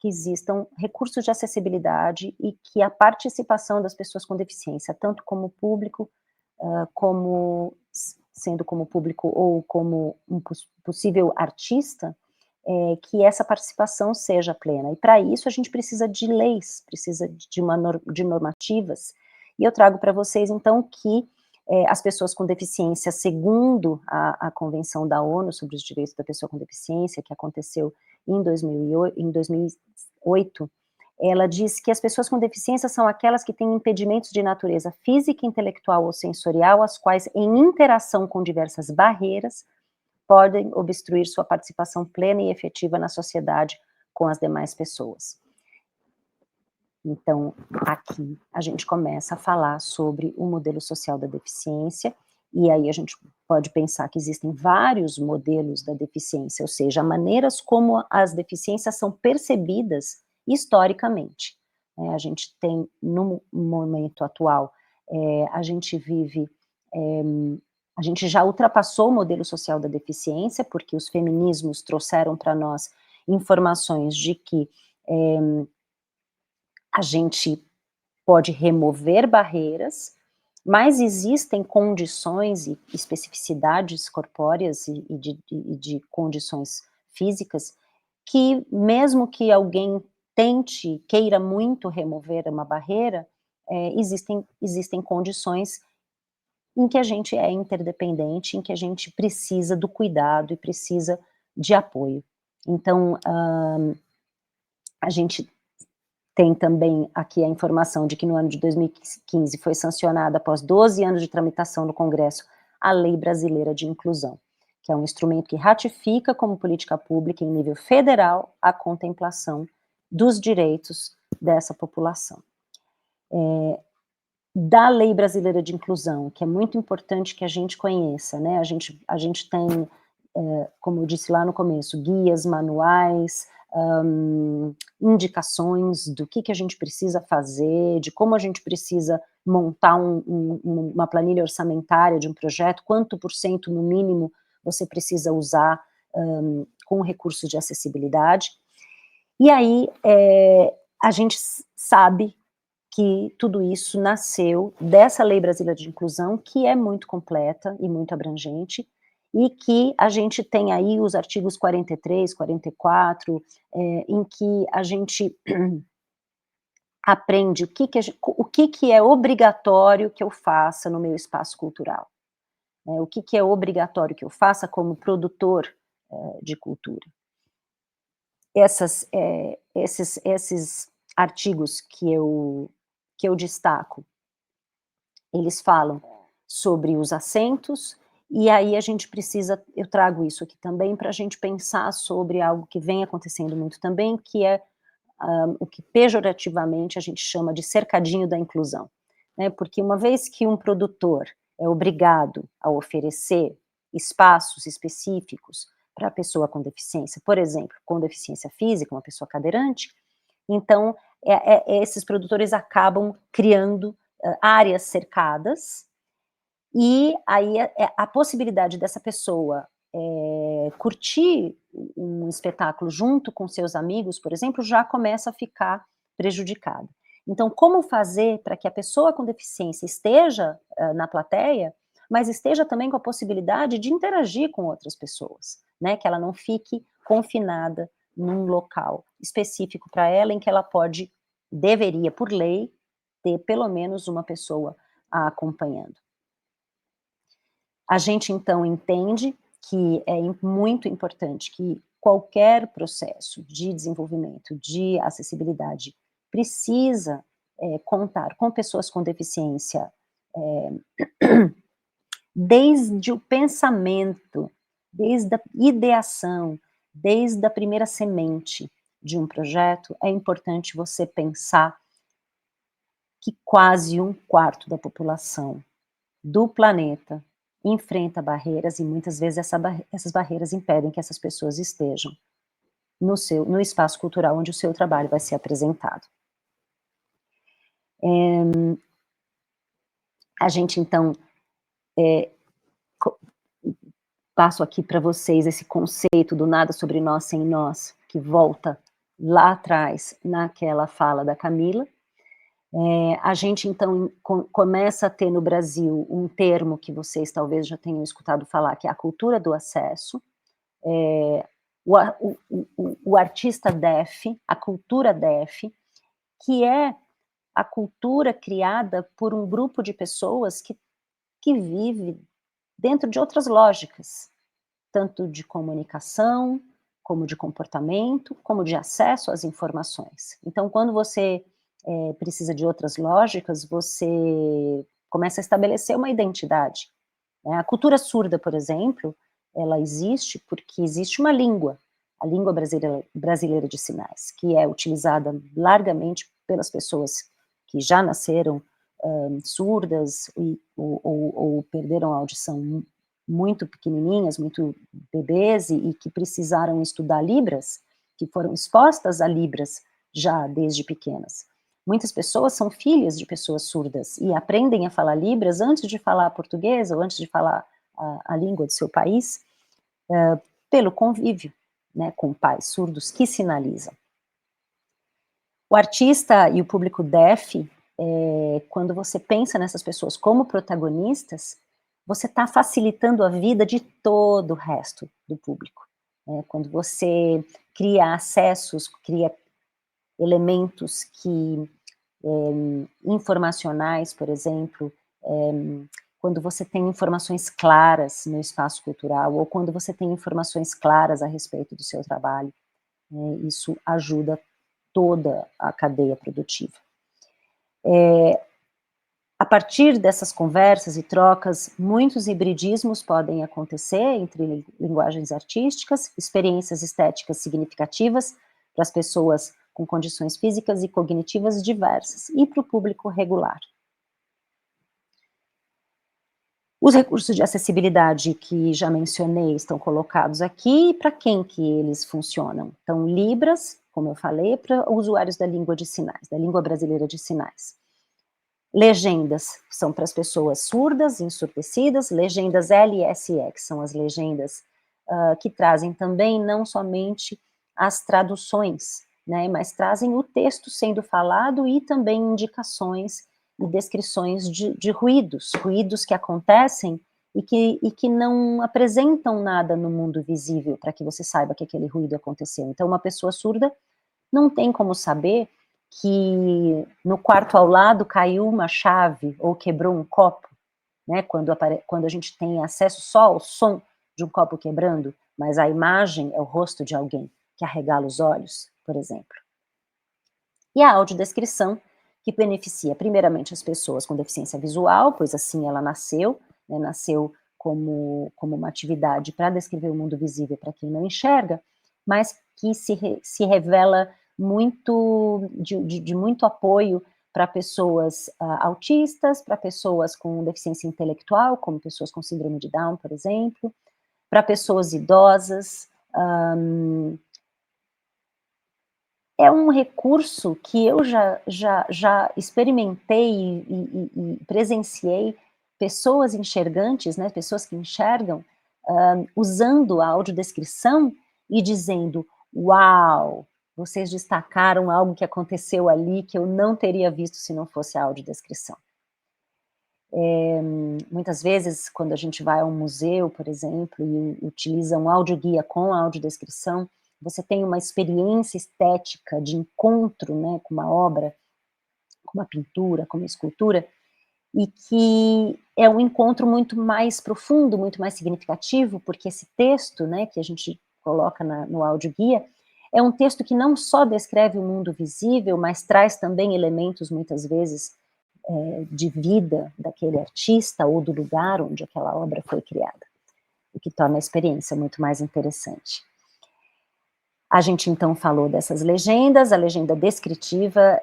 existam recursos de acessibilidade e que a participação das pessoas com deficiência, tanto como público, como sendo como público ou como um possível artista, que essa participação seja plena. E para isso a gente precisa de leis, precisa de normativas. E eu trago para vocês, então, que as pessoas com deficiência, segundo a Convenção da ONU sobre os Direitos da Pessoa com Deficiência, que aconteceu em 2008, ela diz que as pessoas com deficiência são aquelas que têm impedimentos de natureza física, intelectual ou sensorial, as quais, em interação com diversas barreiras, podem obstruir sua participação plena e efetiva na sociedade com as demais pessoas. Então, aqui a gente começa a falar sobre o modelo social da deficiência, e aí a gente pode pensar que existem vários modelos da deficiência, ou seja, maneiras como as deficiências são percebidas historicamente. A gente tem, no momento atual, a gente vive... a gente já ultrapassou o modelo social da deficiência, porque os feminismos trouxeram para nós informações de que a gente pode remover barreiras, mas existem condições e especificidades corpóreas e de condições físicas que, mesmo que alguém queira muito remover uma barreira, existem condições em que a gente é interdependente, em que a gente precisa do cuidado e precisa de apoio. Então, a gente tem também aqui a informação de que no ano de 2015 foi sancionada, após 12 anos de tramitação no Congresso, a Lei Brasileira de Inclusão, que é um instrumento que ratifica como política pública em nível federal a contemplação dos direitos dessa população. Da Lei Brasileira de Inclusão, que é muito importante que a gente conheça, né? A gente tem, como eu disse lá no começo, guias, manuais, indicações do que a gente precisa fazer, de como a gente precisa montar uma planilha orçamentária de um projeto, quanto por cento no mínimo você precisa usar com recursos de acessibilidade. E aí a gente sabe que tudo isso nasceu dessa Lei Brasileira de Inclusão, que é muito completa e muito abrangente, e que a gente tem aí os artigos 43, 44, em que a gente aprende o que é obrigatório que eu faça no meu espaço cultural, o que é obrigatório que eu faça como produtor de cultura. Esses artigos que eu destaco, eles falam sobre os assentos, e aí a gente precisa, eu trago isso aqui também para a gente pensar sobre algo que vem acontecendo muito também, que é o que pejorativamente a gente chama de cercadinho da inclusão, né? Porque uma vez que um produtor é obrigado a oferecer espaços específicos para a pessoa com deficiência, por exemplo, com deficiência física, uma pessoa cadeirante, então esses produtores acabam criando áreas cercadas, e aí a possibilidade dessa pessoa curtir um espetáculo junto com seus amigos, por exemplo, já começa a ficar prejudicada. Então, como fazer para que a pessoa com deficiência esteja na plateia, mas esteja também com a possibilidade de interagir com outras pessoas, né? Que ela não fique confinada num local específico para ela, em que ela deveria, por lei, ter pelo menos uma pessoa a acompanhando. A gente, então, entende que é muito importante que qualquer processo de desenvolvimento, de acessibilidade, precisa contar com pessoas com deficiência desde o pensamento, desde a ideação, desde a primeira semente de um projeto. É importante você pensar que quase 1/4 da população do planeta enfrenta barreiras, e muitas vezes essas barreiras impedem que essas pessoas estejam no espaço cultural onde o seu trabalho vai ser apresentado. A gente, então, passo aqui para vocês esse conceito do nada sobre nós sem nós, que volta lá atrás naquela fala da Camila. A gente, então, começa a ter no Brasil um termo que vocês talvez já tenham escutado falar, que é a cultura do acesso, o artista deaf, a cultura deaf, que é a cultura criada por um grupo de pessoas que vive dentro de outras lógicas, tanto de comunicação, como de comportamento, como de acesso às informações. Então, quando você precisa de outras lógicas, você começa a estabelecer uma identidade. A cultura surda, por exemplo, ela existe porque existe uma língua, a língua brasileira de sinais, que é utilizada largamente pelas pessoas que já nasceram surdas ou perderam a audição muito pequenininhas, muito bebês, e que precisaram estudar Libras, que foram expostas a Libras já desde pequenas. Muitas pessoas são filhas de pessoas surdas e aprendem a falar Libras antes de falar português ou antes de falar a língua do seu país, pelo convívio, né, com pais surdos que sinalizam. O artista e o público deaf, quando você pensa nessas pessoas como protagonistas, você está facilitando a vida de todo o resto do público. Quando você cria acessos, cria elementos que informacionais, por exemplo, quando você tem informações claras no espaço cultural, ou quando você tem informações claras a respeito do seu trabalho, isso ajuda toda a cadeia produtiva. A partir dessas conversas e trocas, muitos hibridismos podem acontecer entre linguagens artísticas, experiências estéticas significativas para as pessoas com condições físicas e cognitivas diversas, e para o público regular. Os recursos de acessibilidade que já mencionei estão colocados aqui, e para quem que eles funcionam? Então, Libras, como eu falei, para usuários da língua de sinais, da língua brasileira de sinais. Legendas são para as pessoas surdas, ensurdecidas, legendas LSE, que são as legendas que trazem também não somente as traduções, né, mas trazem o texto sendo falado e também indicações e descrições de ruídos que acontecem e que não apresentam nada no mundo visível para que você saiba que aquele ruído aconteceu. Então, uma pessoa surda não tem como saber que no quarto ao lado caiu uma chave ou quebrou um copo, né, quando a gente tem acesso só ao som de um copo quebrando, mas a imagem é o rosto de alguém que arregala os olhos, por exemplo. E a audiodescrição, que beneficia primeiramente as pessoas com deficiência visual, pois assim ela nasceu, né, nasceu como uma atividade para descrever o mundo visível para quem não enxerga, mas que se revela muito de muito apoio para pessoas autistas, para pessoas com deficiência intelectual, como pessoas com síndrome de Down, por exemplo, para pessoas idosas. É um recurso que eu já experimentei e presenciei pessoas enxergantes, né, pessoas que enxergam, usando a audiodescrição e dizendo: "Uau, vocês destacaram algo que aconteceu ali que eu não teria visto se não fosse a audiodescrição". Muitas vezes, quando a gente vai a um museu, por exemplo, e utiliza um audioguia com a audiodescrição, você tem uma experiência estética de encontro, né, com uma obra, com uma pintura, com uma escultura, e que é um encontro muito mais profundo, muito mais significativo, porque esse texto, né, que a gente coloca no audioguia, é um texto que não só descreve o mundo visível, mas traz também elementos, muitas vezes, de vida daquele artista ou do lugar onde aquela obra foi criada, o que torna a experiência muito mais interessante. A gente, então, falou dessas legendas, a legenda descritiva,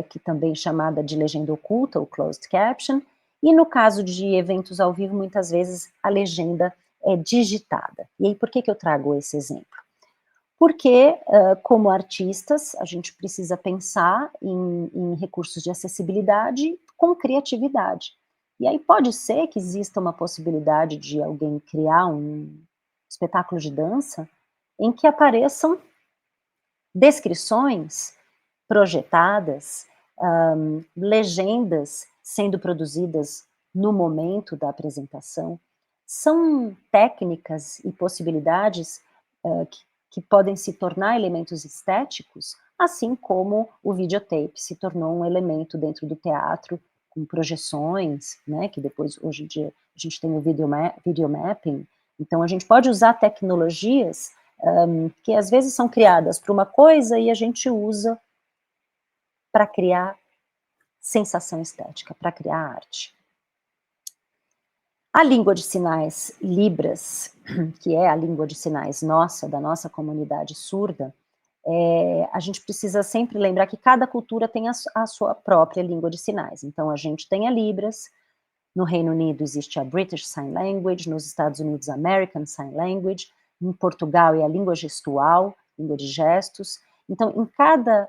que também é chamada de legenda oculta, ou closed caption, e no caso de eventos ao vivo, muitas vezes a legenda é digitada. E aí, por que eu trago esse exemplo? Porque, como artistas, a gente precisa pensar em recursos de acessibilidade com criatividade. E aí pode ser que exista uma possibilidade de alguém criar um espetáculo de dança em que apareçam descrições projetadas legendas sendo produzidas no momento da apresentação. São técnicas e possibilidades que podem se tornar elementos estéticos, assim como o videotape se tornou um elemento dentro do teatro, com projeções, né, que depois, hoje em dia, a gente tem o videomapping. Então, a gente pode usar tecnologias que às vezes são criadas para uma coisa e a gente usa para criar sensação estética, para criar arte. A língua de sinais Libras, que é a língua de sinais nossa, da nossa comunidade surda, a gente precisa sempre lembrar que cada cultura tem a sua própria língua de sinais. Então, a gente tem a Libras, no Reino Unido existe a British Sign Language, nos Estados Unidos a American Sign Language, em Portugal é a língua gestual, língua de gestos. Então, em cada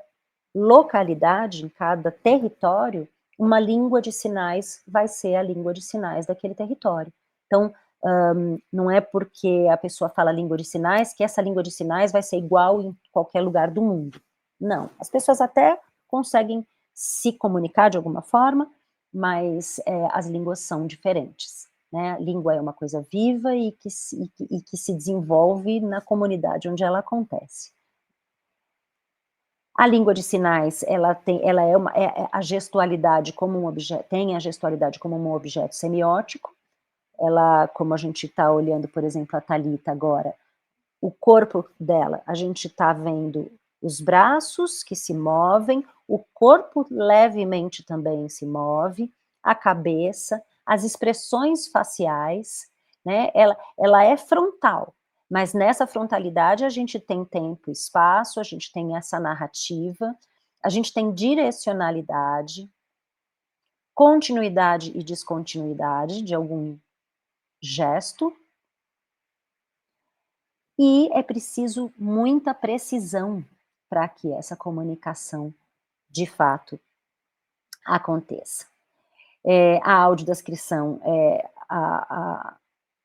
localidade, em cada território, uma língua de sinais vai ser a língua de sinais daquele território. Então, não é porque a pessoa fala língua de sinais que essa língua de sinais vai ser igual em qualquer lugar do mundo. Não, as pessoas até conseguem se comunicar de alguma forma, mas as línguas são diferentes, né? A língua é uma coisa viva e que se desenvolve na comunidade onde ela acontece. A língua de sinais, ela é a gestualidade como um objeto, tem a gestualidade como um objeto semiótico. Ela, como a gente está olhando, por exemplo, a Thalita agora, o corpo dela, a gente está vendo os braços que se movem, o corpo levemente também se move, a cabeça, as expressões faciais, né? Ela é frontal, mas nessa frontalidade a gente tem tempo e espaço, a gente tem essa narrativa, a gente tem direcionalidade, continuidade e descontinuidade de algum gesto, e é preciso muita precisão para que essa comunicação, de fato, aconteça. A audiodescrição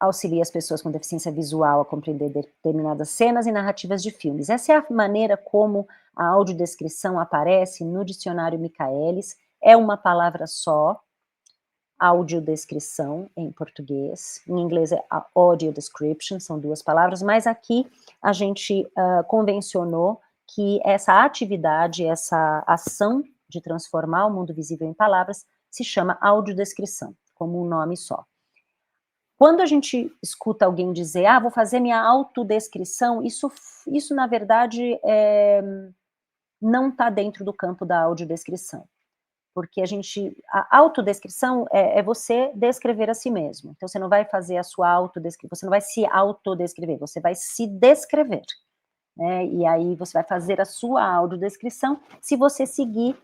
auxilia as pessoas com deficiência visual a compreender determinadas cenas e narrativas de filmes. Essa é a maneira como a audiodescrição aparece no dicionário Michaelis, é uma palavra só, audiodescrição em português, em inglês é audio description, são duas palavras, mas aqui a gente convencionou que essa atividade, essa ação de transformar o mundo visível em palavras se chama audiodescrição, como um nome só. Quando a gente escuta alguém dizer, vou fazer minha autodescrição, isso na verdade não está dentro do campo da audiodescrição. Porque a autodescrição é você descrever a si mesmo. Então, você não vai fazer a sua autodescrição, você não vai se autodescrever, você vai se descrever, né? E aí você vai fazer a sua autodescrição se você seguir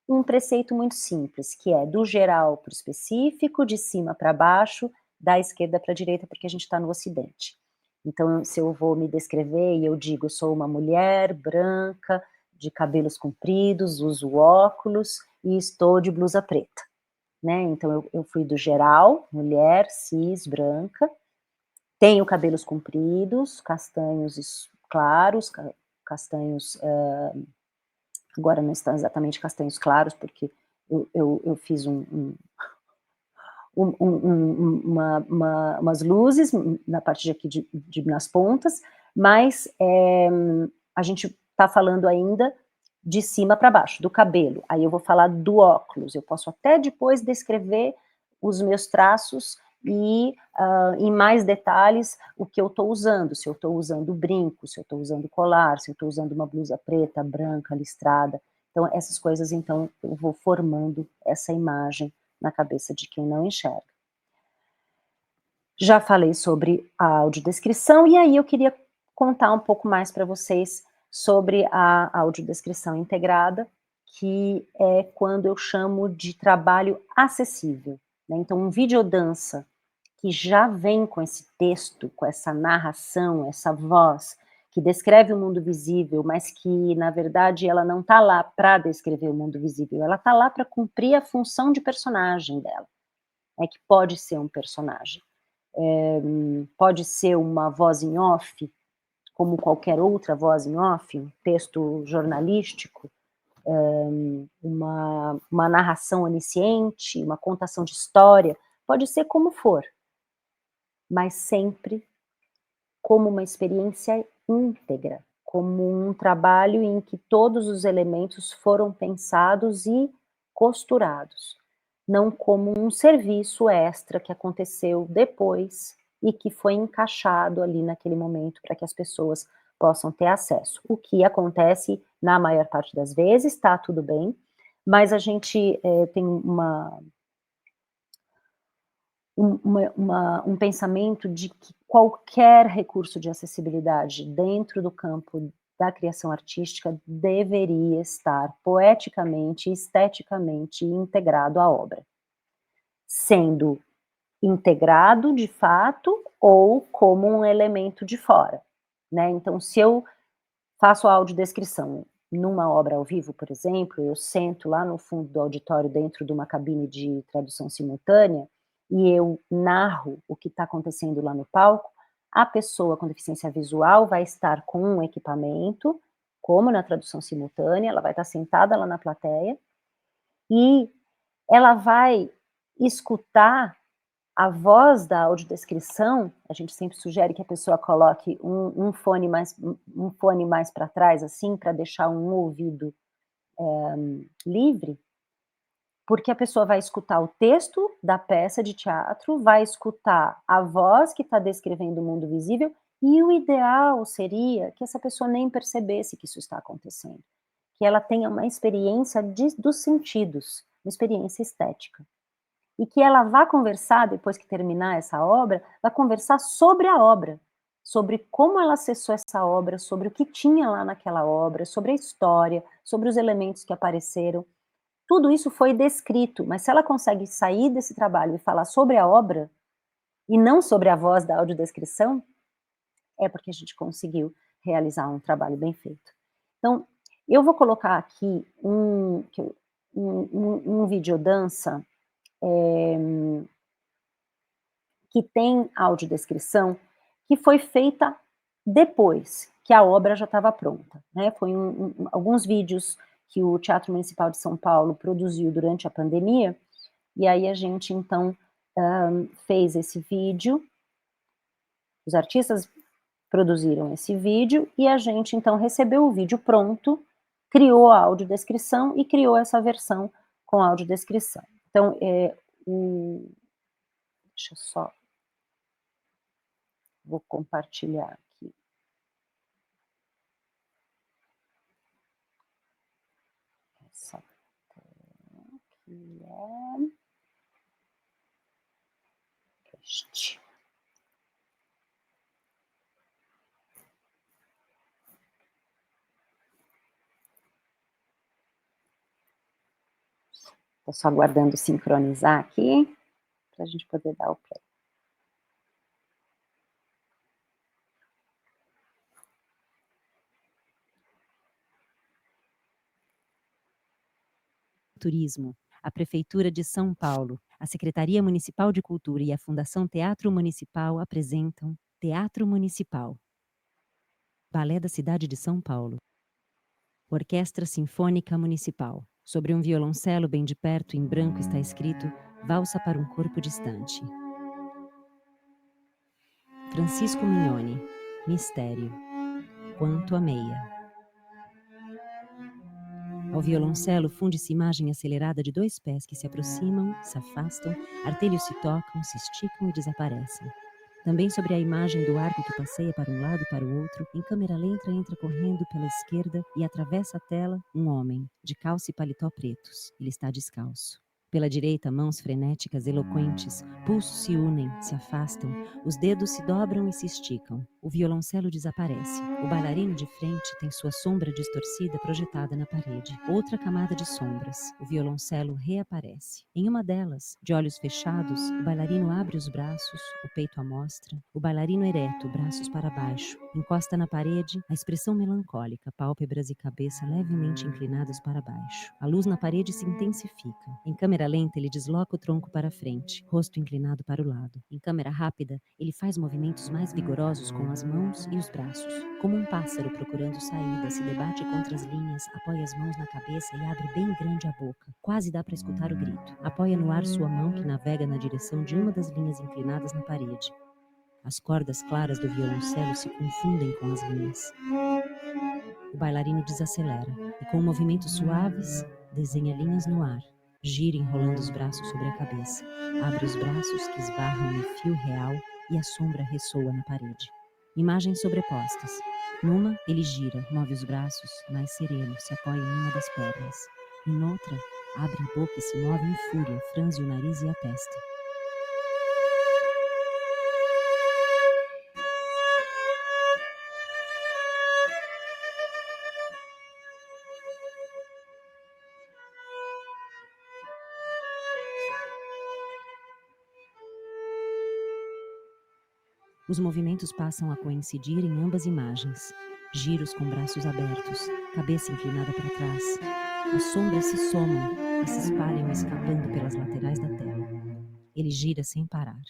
um preceito muito simples, que é do geral para o específico, de cima para baixo, da esquerda para a direita, porque a gente está no Ocidente. Então, se eu vou me descrever e eu digo, sou uma mulher branca, de cabelos compridos, uso óculos e estou de blusa preta, né? Então, eu fui do geral, mulher, cis, branca, tenho cabelos compridos, castanhos claros, castanhos, agora não estão exatamente castanhos claros, porque eu fiz umas luzes na parte de aqui nas pontas, mas a gente está falando ainda de cima para baixo, do cabelo. Aí eu vou falar do óculos, eu posso até depois descrever os meus traços e em mais detalhes o que eu estou usando, se eu estou usando brinco, se eu estou usando colar, se eu estou usando uma blusa preta, branca, listrada. Então essas coisas, então, eu vou formando essa imagem na cabeça de quem não enxerga. Já falei sobre a audiodescrição, e aí eu queria contar um pouco mais para vocês sobre a audiodescrição integrada, que é quando eu chamo de trabalho acessível, né? Então, um videodança que já vem com esse texto, com essa narração, essa voz, que descreve o mundo visível, mas que, na verdade, ela não está lá para descrever o mundo visível, ela está lá para cumprir a função de personagem dela, que pode ser um personagem. Pode ser uma voz em off, como qualquer outra voz em off, um texto jornalístico, uma narração onisciente, uma contação de história, pode ser como for, mas sempre como uma experiência íntegra, como um trabalho em que todos os elementos foram pensados e costurados, não como um serviço extra que aconteceu depois e que foi encaixado ali naquele momento para que as pessoas possam ter acesso. O que acontece na maior parte das vezes, está tudo bem, mas a gente tem um pensamento de que qualquer recurso de acessibilidade dentro do campo da criação artística deveria estar poeticamente e esteticamente integrado à obra, sendo integrado de fato ou como um elemento de fora, né? Então, se eu faço a audiodescrição numa obra ao vivo, por exemplo, eu sento lá no fundo do auditório dentro de uma cabine de tradução simultânea e eu narro o que está acontecendo lá no palco, a pessoa com deficiência visual vai estar com um equipamento, como na tradução simultânea, ela vai estar sentada lá na plateia e ela vai escutar a voz da audiodescrição. A gente sempre sugere que a pessoa coloque um fone mais para trás, assim, para deixar um ouvido livre, porque a pessoa vai escutar o texto da peça de teatro, vai escutar a voz que está descrevendo o mundo visível, e o ideal seria que essa pessoa nem percebesse que isso está acontecendo, que ela tenha uma experiência dos sentidos, uma experiência estética. E que ela vá conversar, depois que terminar essa obra, vai conversar sobre a obra, sobre como ela acessou essa obra, sobre o que tinha lá naquela obra, sobre a história, sobre os elementos que apareceram. Tudo isso foi descrito, mas se ela consegue sair desse trabalho e falar sobre a obra, e não sobre a voz da audiodescrição, é porque a gente conseguiu realizar um trabalho bem feito. Então, eu vou colocar aqui um videodança que tem audiodescrição, que foi feita depois que a obra já estava pronta, né? Foi alguns vídeos que o Teatro Municipal de São Paulo produziu durante a pandemia, e aí a gente, então, fez esse vídeo, os artistas produziram esse vídeo, e a gente, então, recebeu o vídeo pronto, criou a audiodescrição e criou essa versão com audiodescrição. Então, deixa eu só... Vou compartilhar aqui. Essa aqui é este. Estou só aguardando sincronizar aqui, para a gente poder dar o play. Turismo, a Prefeitura de São Paulo, a Secretaria Municipal de Cultura e a Fundação Teatro Municipal apresentam Teatro Municipal. Balé da Cidade de São Paulo. Orquestra Sinfônica Municipal. Sobre um violoncelo bem de perto em branco está escrito Valsa para um Corpo Distante. Francisco Mignoni. Mistério. Quanto a meia. Ao violoncelo funde-se imagem acelerada de dois pés que se aproximam, se afastam, artelhos se tocam, se esticam e desaparecem. Também sobre a imagem do arco que passeia para um lado e para o outro, em câmera lenta entra correndo pela esquerda e atravessa a tela um homem, de calça e paletó pretos. Ele está descalço. Pela direita, mãos frenéticas, eloquentes, pulsos se unem, se afastam, os dedos se dobram e se esticam. O violoncelo desaparece. O bailarino de frente tem sua sombra distorcida projetada na parede. Outra camada de sombras. O violoncelo reaparece. Em uma delas, de olhos fechados, o bailarino abre os braços, o peito à mostra. O bailarino ereto, braços para baixo, encosta na parede, a expressão melancólica, pálpebras e cabeça levemente inclinadas para baixo. A luz na parede se intensifica. Em câmera lenta, ele desloca o tronco para frente, rosto inclinado para o lado. Em câmera rápida, ele faz movimentos mais vigorosos com com as mãos e os braços. Como um pássaro procurando saída, se debate contra as linhas, apoia as mãos na cabeça e abre bem grande a boca. Quase dá para escutar o grito. Apoia no ar sua mão que navega na direção de uma das linhas inclinadas na parede. As cordas claras do violoncelo se confundem com as linhas. O bailarino desacelera e, com movimentos suaves, desenha linhas no ar. Gira enrolando os braços sobre a cabeça. Abre os braços que esbarram no fio real e a sombra ressoa na parede. Imagens sobrepostas. Numa, ele gira, move os braços, mais sereno, se apoia em uma das pernas. E noutra, abre a boca e se move em fúria, franze o nariz e a testa. Os movimentos passam a coincidir em ambas imagens. Giros com braços abertos, cabeça inclinada para trás. As sombras se somam e se espalham escapando pelas laterais da tela. Ele gira sem parar.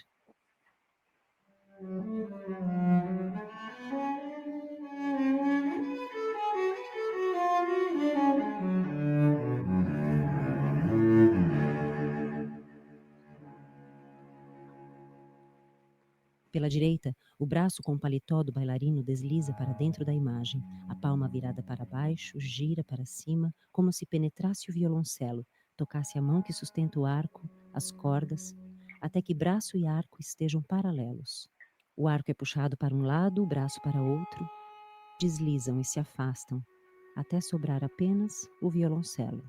Pela direita, o braço com o paletó do bailarino desliza para dentro da imagem, a palma virada para baixo, gira para cima, como se penetrasse o violoncelo, tocasse a mão que sustenta o arco, as cordas, até que braço e arco estejam paralelos. O arco é puxado para um lado, o braço para outro, deslizam e se afastam, até sobrar apenas o violoncelo.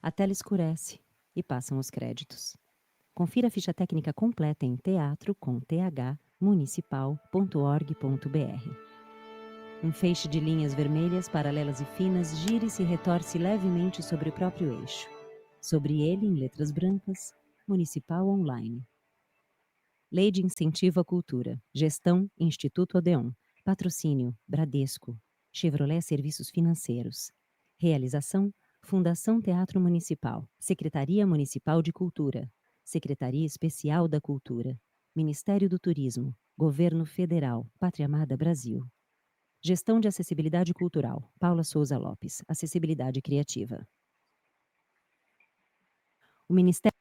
A tela escurece e passam os créditos. Confira a ficha técnica completa em teatro.municipal.org.br. Um feixe de linhas vermelhas, paralelas e finas, gira e se retorce levemente sobre o próprio eixo. Sobre ele, em letras brancas, Municipal Online. Lei de Incentivo à Cultura. Gestão, Instituto Odeon. Patrocínio, Bradesco. Chevrolet Serviços Financeiros. Realização, Fundação Teatro Municipal, Secretaria Municipal de Cultura, Secretaria Especial da Cultura, Ministério do Turismo, Governo Federal, Pátria Amada Brasil. Gestão de Acessibilidade Cultural, Paula Souza Lopes, Acessibilidade Criativa. O Ministério...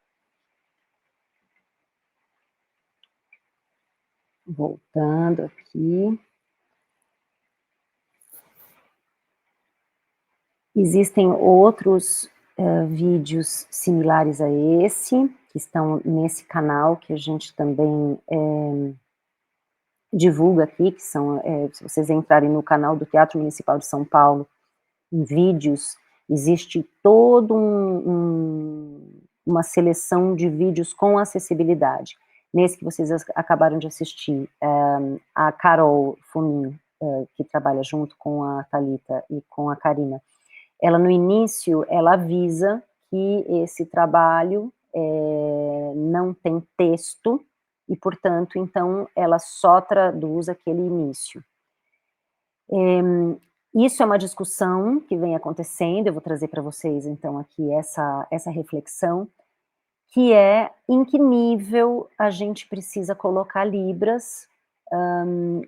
Voltando aqui. Existem outros vídeos similares a esse, que estão nesse canal, que a gente também divulga aqui, que são, se vocês entrarem no canal do Teatro Municipal de São Paulo, em vídeos, existe todo uma seleção de vídeos com acessibilidade. Nesse que vocês acabaram de assistir, a Carol Fumin, que trabalha junto com a Thalita e com a Karina, ela no início, ela avisa que esse trabalho não tem texto e, portanto, então, ela só traduz aquele início. Isso é uma discussão que vem acontecendo, eu vou trazer para vocês, então, aqui essa reflexão, que é em que nível a gente precisa colocar Libras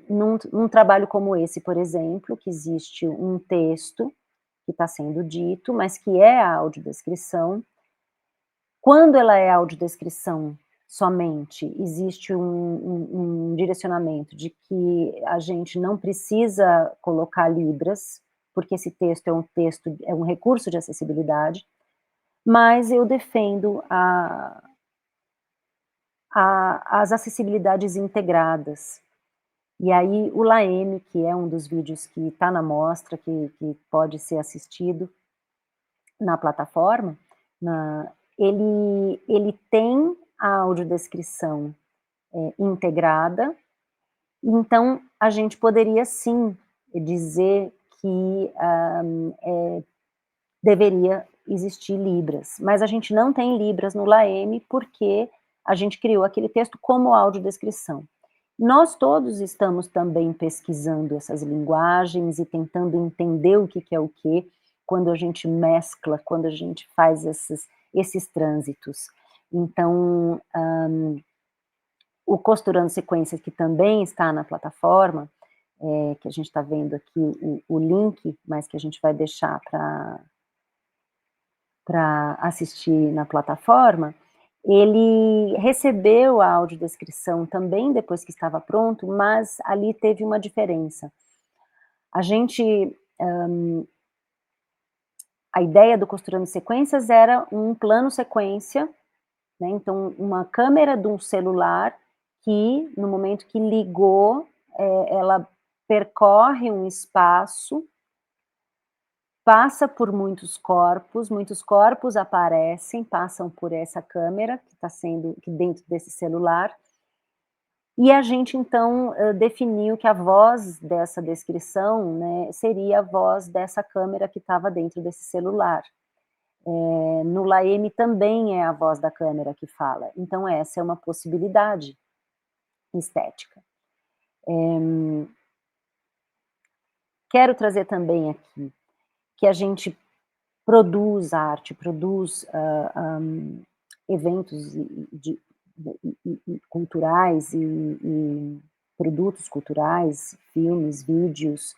num trabalho como esse, por exemplo, que existe um texto que está sendo dito, mas que é a audiodescrição. Quando ela é audiodescrição somente, existe um direcionamento de que a gente não precisa colocar Libras, porque esse texto é um recurso de acessibilidade, mas eu defendo as acessibilidades integradas. E aí o Laeme, que é um dos vídeos que está na mostra, que pode ser assistido na plataforma, ele tem a audiodescrição integrada, então a gente poderia sim dizer que deveria existir Libras, mas a gente não tem Libras no Laeme porque a gente criou aquele texto como audiodescrição. Nós todos estamos também pesquisando essas linguagens e tentando entender o que é o quê. quando a gente mescla, quando a gente faz esses trânsitos. Então, o Costurando Sequências, que também está na plataforma, que a gente está vendo aqui o link, mas que a gente vai deixar para assistir na plataforma, ele recebeu a audiodescrição também depois que estava pronto, mas ali teve uma diferença. A ideia do Costurando Sequências era um plano sequência, né, então uma câmera de um celular que, no momento que ligou, ela percorre um espaço, passa por muitos corpos aparecem, passam por essa câmera que está sendo que dentro desse celular, e a gente então definiu que a voz dessa descrição, né, seria a voz dessa câmera que estava dentro desse celular. No LAEME também é a voz da câmera que fala, então essa é uma possibilidade estética. Quero trazer também aqui que a gente produz arte, produz eventos culturais e produtos culturais, filmes, vídeos,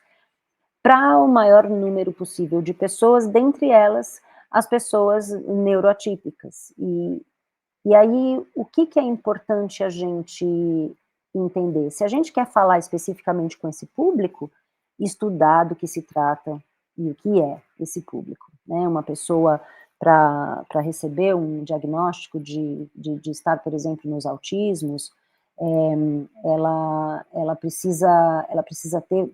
para o maior número possível de pessoas, dentre elas as pessoas neuroatípicas. E aí, o que é importante a gente entender? Se a gente quer falar especificamente com esse público, estudar do que se trata e o que é esse público, né? Uma pessoa para receber um diagnóstico de estar, por exemplo, nos autismos, ela precisa ter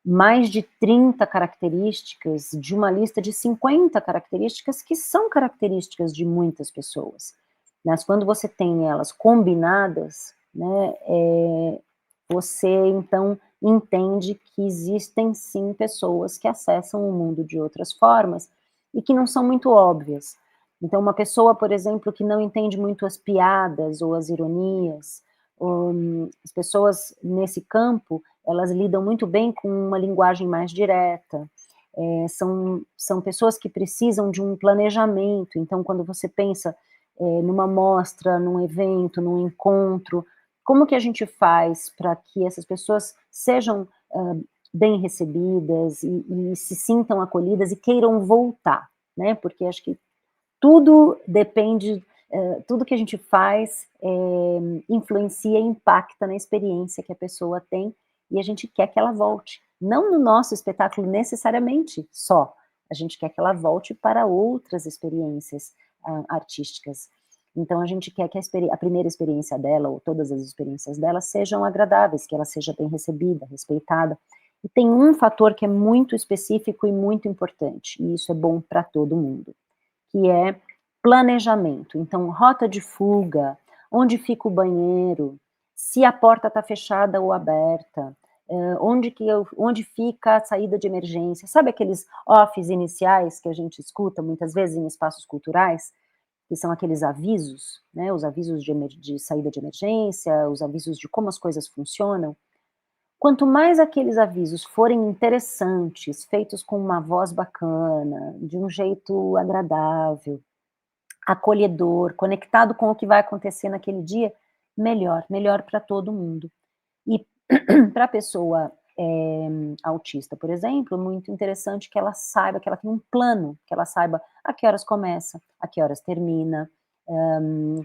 mais de 30 características de uma lista de 50 características que são características de muitas pessoas. Mas quando você tem elas combinadas, né, você então entende que existem sim pessoas que acessam o mundo de outras formas e que não são muito óbvias. Então uma pessoa, por exemplo, que não entende muito as piadas ou as ironias, as pessoas nesse campo, elas lidam muito bem com uma linguagem mais direta, são pessoas que precisam de um planejamento, então quando você pensa numa mostra, num evento, num encontro, como que a gente faz para que essas pessoas sejam bem recebidas e se sintam acolhidas e queiram voltar, né, porque acho que tudo depende, tudo que a gente faz influencia e impacta na experiência que a pessoa tem, e a gente quer que ela volte, não no nosso espetáculo necessariamente só, a gente quer que ela volte para outras experiências artísticas. Então a gente quer que a primeira experiência dela, ou todas as experiências dela, sejam agradáveis, que ela seja bem recebida, respeitada. E tem um fator que é muito específico e muito importante, e isso é bom para todo mundo, que é planejamento. Então, rota de fuga, onde fica o banheiro, se a porta está fechada ou aberta, onde fica a saída de emergência, sabe aqueles offs iniciais que a gente escuta muitas vezes em espaços culturais, que são aqueles avisos, né, os avisos de saída de emergência, os avisos de como as coisas funcionam. Quanto mais aqueles avisos forem interessantes, feitos com uma voz bacana, de um jeito agradável, acolhedor, conectado com o que vai acontecer naquele dia, melhor para todo mundo. E para a pessoa autista, por exemplo, muito interessante que ela saiba, que ela tenha um plano, que ela saiba a que horas começa, a que horas termina,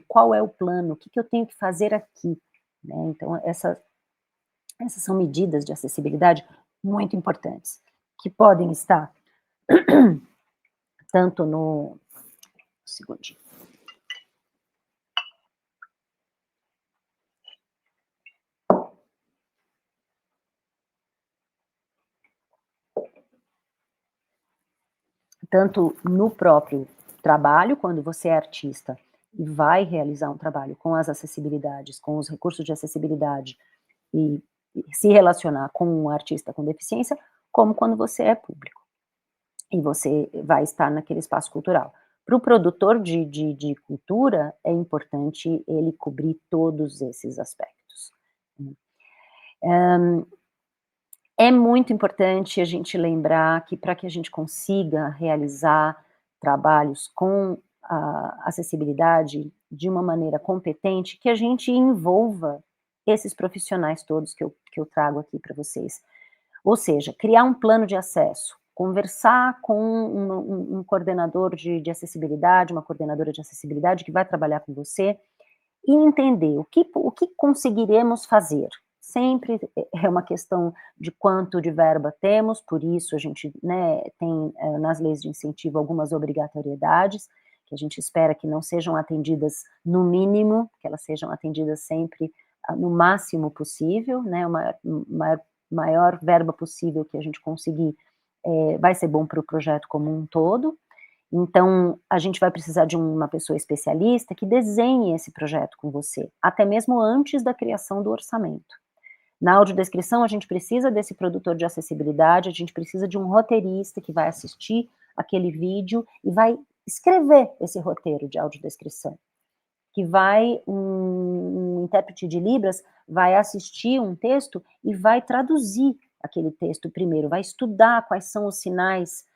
qual é o plano, o que eu tenho que fazer aqui, né? Então, essas são medidas de acessibilidade muito importantes, que podem estar tanto no... segundinho. Tanto no próprio trabalho, quando você é artista e vai realizar um trabalho com as acessibilidades, com os recursos de acessibilidade e se relacionar com um artista com deficiência, como quando você é público e você vai estar naquele espaço cultural. Para o produtor de cultura, é importante ele cobrir todos esses aspectos. É muito importante a gente lembrar que para que a gente consiga realizar trabalhos com a acessibilidade de uma maneira competente, que a gente envolva esses profissionais todos que eu trago aqui para vocês. Ou seja, criar um plano de acesso, conversar com um coordenador de acessibilidade, uma coordenadora de acessibilidade que vai trabalhar com você, e entender o que conseguiremos fazer. Sempre é uma questão de quanto de verba temos, por isso a gente, né, tem nas leis de incentivo algumas obrigatoriedades, que a gente espera que não sejam atendidas no mínimo, que elas sejam atendidas sempre no máximo possível, né, maior verba possível que a gente conseguir, vai ser bom para o projeto como um todo. Então, a gente vai precisar de uma pessoa especialista que desenhe esse projeto com você, até mesmo antes da criação do orçamento. Na audiodescrição, a gente precisa desse produtor de acessibilidade, a gente precisa de um roteirista que vai assistir aquele vídeo e vai escrever esse roteiro de audiodescrição, que um intérprete de Libras vai assistir um texto e vai traduzir aquele texto primeiro, vai estudar quais são os sinais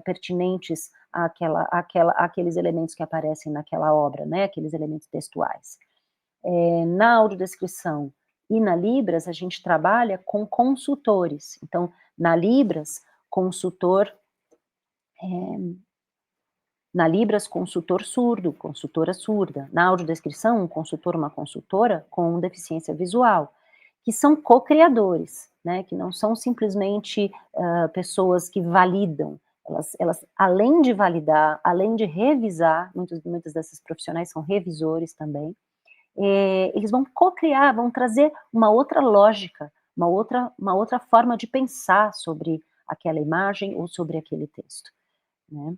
pertinentes àqueles elementos que aparecem naquela obra, né, aqueles elementos textuais. Na audiodescrição e na Libras, a gente trabalha com consultores. Então, na Libras, consultor surdo, consultora surda. Na audiodescrição, um consultor, uma consultora com deficiência visual, que são co-criadores, né, que não são simplesmente pessoas que validam. Elas, além de validar, além de revisar, muitos desses profissionais são revisores também, eles vão co-criar, vão trazer uma outra lógica, uma outra forma de pensar sobre aquela imagem ou sobre aquele texto, né?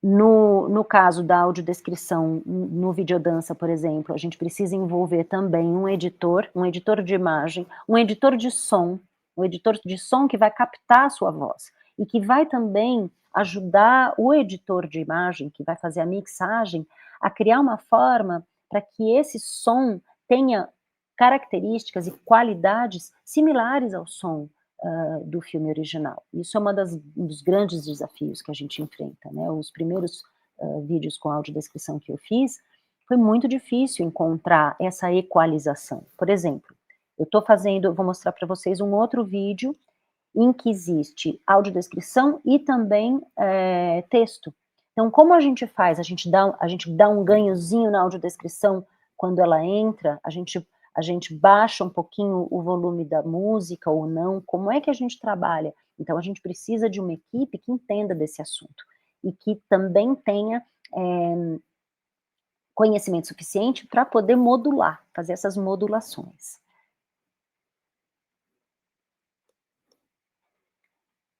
No caso da audiodescrição, no videodança, por exemplo, a gente precisa envolver também um editor de imagem, um editor de som que vai captar a sua voz, e que vai também ajudar o editor de imagem, que vai fazer a mixagem, a criar uma forma para que esse som tenha características e qualidades similares ao som do filme original. Isso é um dos grandes desafios que a gente enfrenta, né? Os primeiros vídeos com audiodescrição que eu fiz, foi muito difícil encontrar essa equalização. Por exemplo, vou mostrar para vocês um outro vídeo em que existe audiodescrição e também texto. Então, como a gente faz? A gente dá um ganhozinho na audiodescrição quando ela entra, a gente baixa um pouquinho o volume da música ou não, como é que a gente trabalha? Então, a gente precisa de uma equipe que entenda desse assunto e que também tenha conhecimento suficiente para poder modular, fazer essas modulações.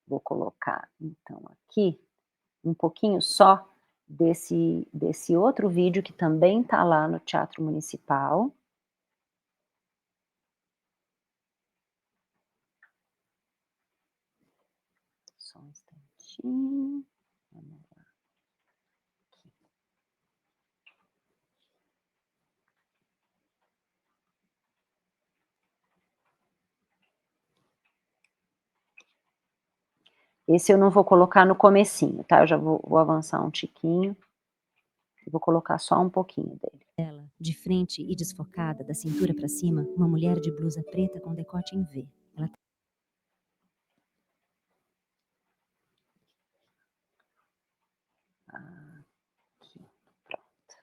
Vou colocar, então, aqui um pouquinho só desse outro vídeo que também está lá no Teatro Municipal. Só um instantinho. Vamos lá. Aqui. Esse eu não vou colocar no comecinho, tá? Eu já vou avançar um tiquinho. E vou colocar só um pouquinho dele. Ela, de frente e desfocada, da cintura para cima, uma mulher de blusa preta com decote em V. Ela Aqui, pronto.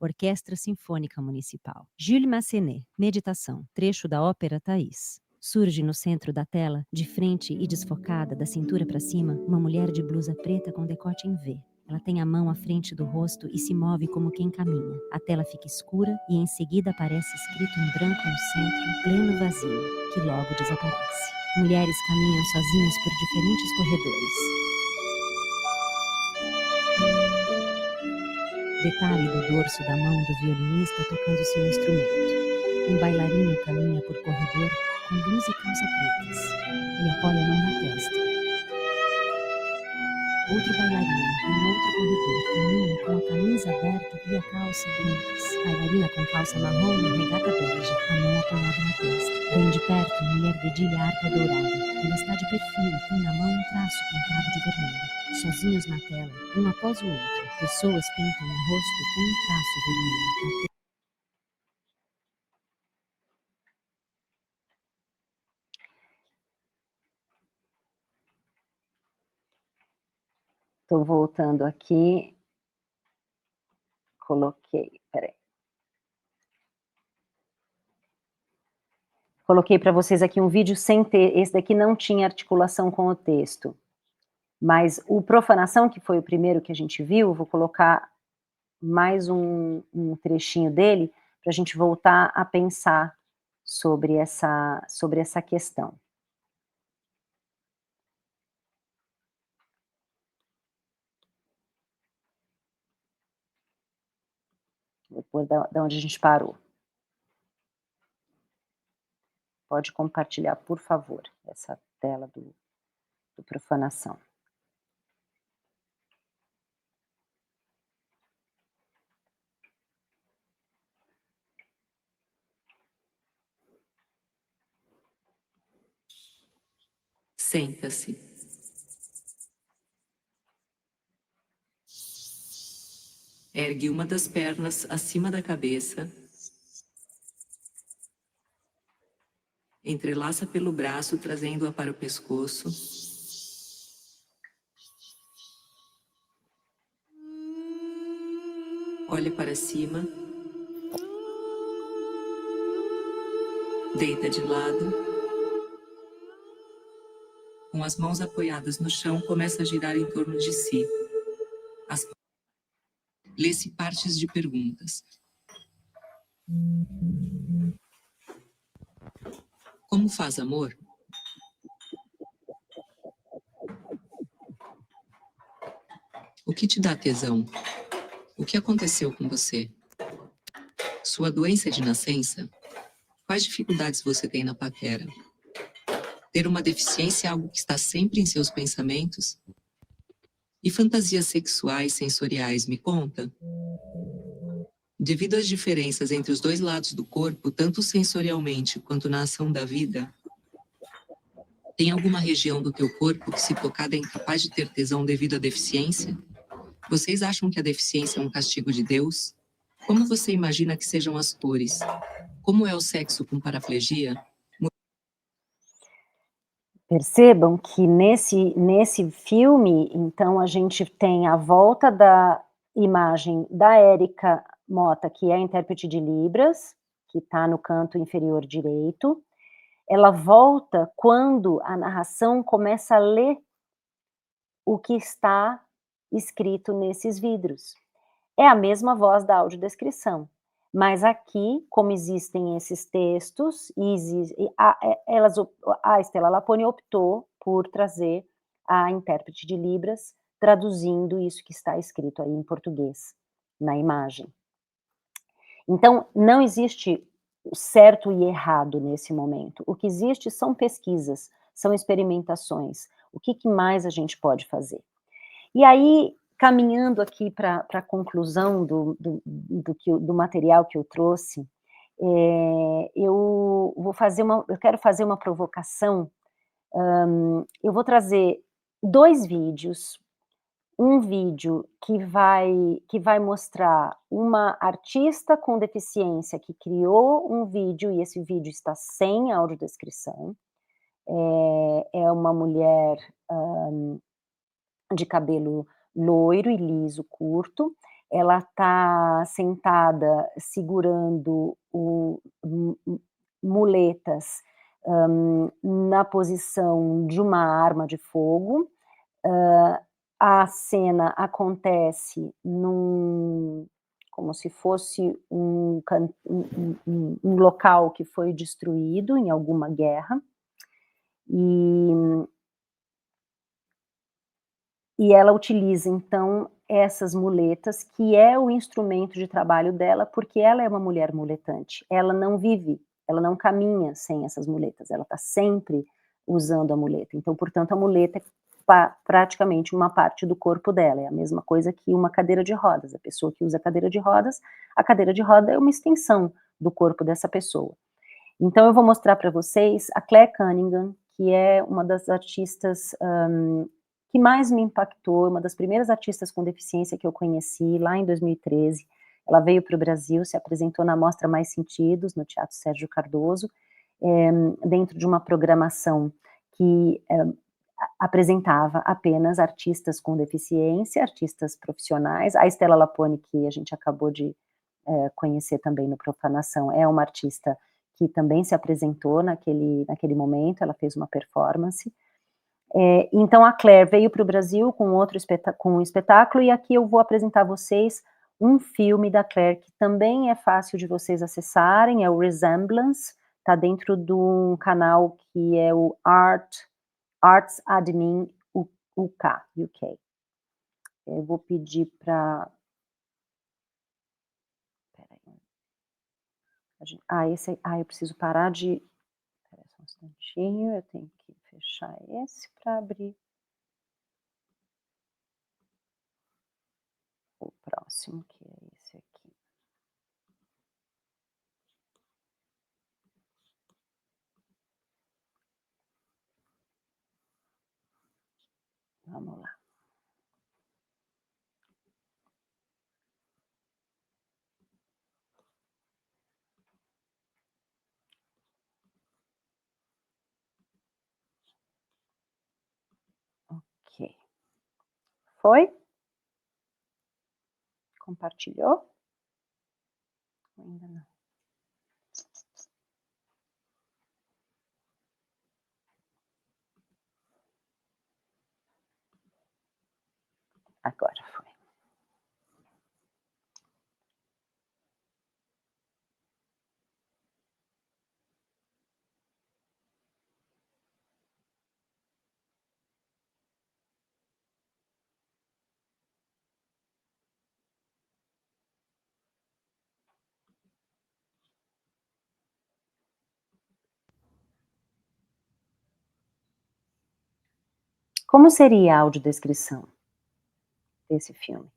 Orquestra Sinfônica Municipal. Jules Massenet, Meditação, trecho da ópera Thaís. Surge no centro da tela, de frente e desfocada, da cintura para cima, uma mulher de blusa preta com decote em V. Ela tem a mão à frente do rosto e se move como quem caminha. A tela fica escura e em seguida aparece escrito em branco no centro, pleno vazio, que logo desaparece. Mulheres caminham sozinhas por diferentes corredores. Detalhe do dorso da mão do violinista tocando seu instrumento. Um bailarino caminha por corredor com blusa e calça pretas. Ele apoia a mão na testa. Outro bailarino, em outro corredor, caminha com a camisa aberta e a calça brancas. Bailarina com calça marrom e regata bege, a mão apoiada na testa. Bem de perto, mulher dedilha a harpa dourada. Ela está de perfil e tem na mão um traço pintado de vermelho. Sozinhos na tela, um após o outro, pessoas pintam o rosto com um traço vermelho. Estou voltando aqui. Coloquei, peraí. Coloquei para vocês aqui um vídeo sem ter, esse daqui não tinha articulação com o texto. Mas o Profanação, que foi o primeiro que a gente viu, vou colocar mais um trechinho dele, para a gente voltar a pensar sobre essa questão. Vou pôr da onde a gente parou. Pode compartilhar, por favor, essa tela do Profanação. Senta-se. Ergue uma das pernas acima da cabeça. Entrelaça pelo braço, trazendo-a para o pescoço. Olha para cima. Deita de lado. Com as mãos apoiadas no chão, começa a girar em torno de si. Lê-se partes de perguntas. Como faz amor? O que te dá tesão? O que aconteceu com você? Sua doença é de nascença? Quais dificuldades você tem na paquera? Ter uma deficiência é algo que está sempre em seus pensamentos? E fantasias sexuais, sensoriais, me conta? Devido às diferenças entre os dois lados do corpo, tanto sensorialmente quanto na ação da vida, tem alguma região do teu corpo que, se tocada, é incapaz de ter tesão devido à deficiência? Vocês acham que a deficiência é um castigo de Deus? Como você imagina que sejam as cores? Como é o sexo com paraplegia? Percebam que nesse filme, então, a gente tem a volta da imagem da Érica Mota, que é a intérprete de Libras, que está no canto inferior direito. Ela volta quando a narração começa a ler o que está escrito nesses vidros. É a mesma voz da audiodescrição, mas aqui, como existem esses textos, a Estela Lapponi optou por trazer a intérprete de Libras, traduzindo isso que está escrito aí em português, na imagem. Então, não existe certo e errado nesse momento. O que existe são pesquisas, são experimentações. O que mais a gente pode fazer? E aí, caminhando aqui para a conclusão do material que eu trouxe, eu quero fazer uma provocação. Eu vou trazer 2 vídeos. Um vídeo que vai mostrar uma artista com deficiência que criou um vídeo, e esse vídeo está sem audiodescrição. É uma mulher de cabelo loiro e liso, curto. Ela está sentada segurando muletas na posição de uma arma de fogo. A cena acontece como se fosse um local que foi destruído em alguma guerra. E ela utiliza, então, essas muletas, que é o instrumento de trabalho dela, porque ela é uma mulher muletante. Ela não vive ela não caminha sem essas muletas, ela está sempre usando a muleta. Então, portanto, a muleta é praticamente uma parte do corpo dela, é a mesma coisa que uma cadeira de rodas. A pessoa que usa cadeira de rodas, a cadeira de roda é uma extensão do corpo dessa pessoa. Então, eu vou mostrar para vocês a Claire Cunningham, que é uma das artistas que mais me impactou, uma das primeiras artistas com deficiência que eu conheci, lá em 2013. Ela veio para o Brasil, se apresentou na Mostra Mais Sentidos, no Teatro Sérgio Cardoso, dentro de uma programação que apresentava apenas artistas com deficiência, artistas profissionais. A Estela Lapone, que a gente acabou de conhecer também no Profanação, é uma artista que também se apresentou naquele momento, ela fez uma performance. Então a Claire veio para o Brasil com um espetáculo, e aqui eu vou apresentar a vocês um filme da Claire que também é fácil de vocês acessarem, é o Resemblance, está dentro de um canal que é o Arts Admin UK. Eu vou pedir para... eu preciso parar de... Espera só um instantinho, eu tenho que fechar esse para abrir o próximo, que é esse aqui. Vamos lá. Ok. Foi? Compartilhou? Ainda não. Agora foi. Como seria a audiodescrição desse filme?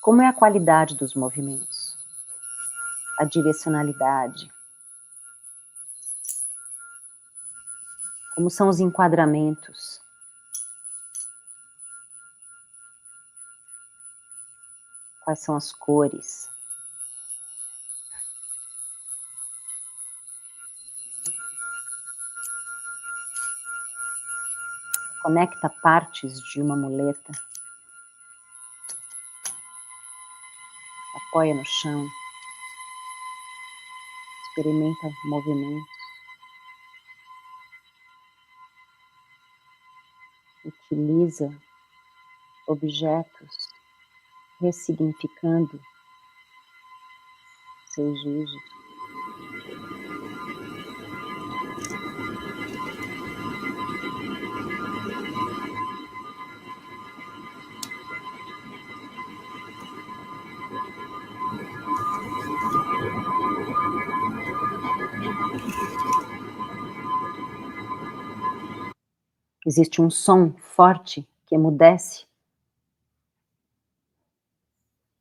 Como é a qualidade dos movimentos? A direcionalidade? Como são os enquadramentos? Quais são as cores? Conecta partes de uma muleta. Apoia no chão. Experimenta movimentos. Utiliza objetos, ressignificando seus usos. Existe um som forte que emudece.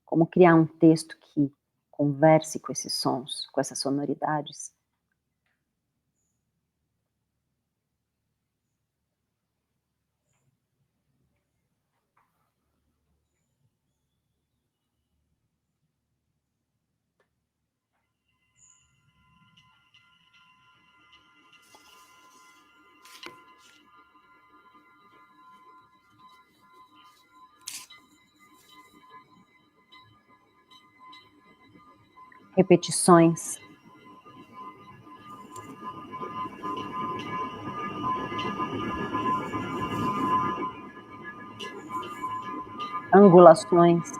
Como criar um texto que converse com esses sons, com essas sonoridades? Repetições angulações.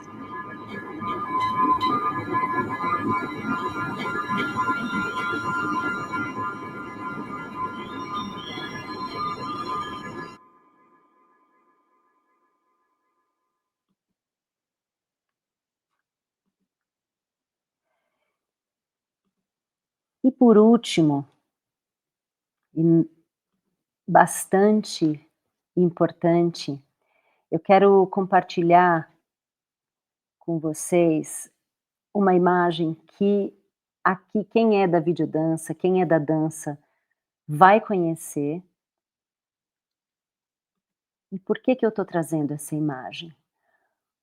E por último, e bastante importante, eu quero compartilhar com vocês uma imagem que aqui quem é da videodança, quem é da dança vai conhecer. E por que que eu estou trazendo essa imagem?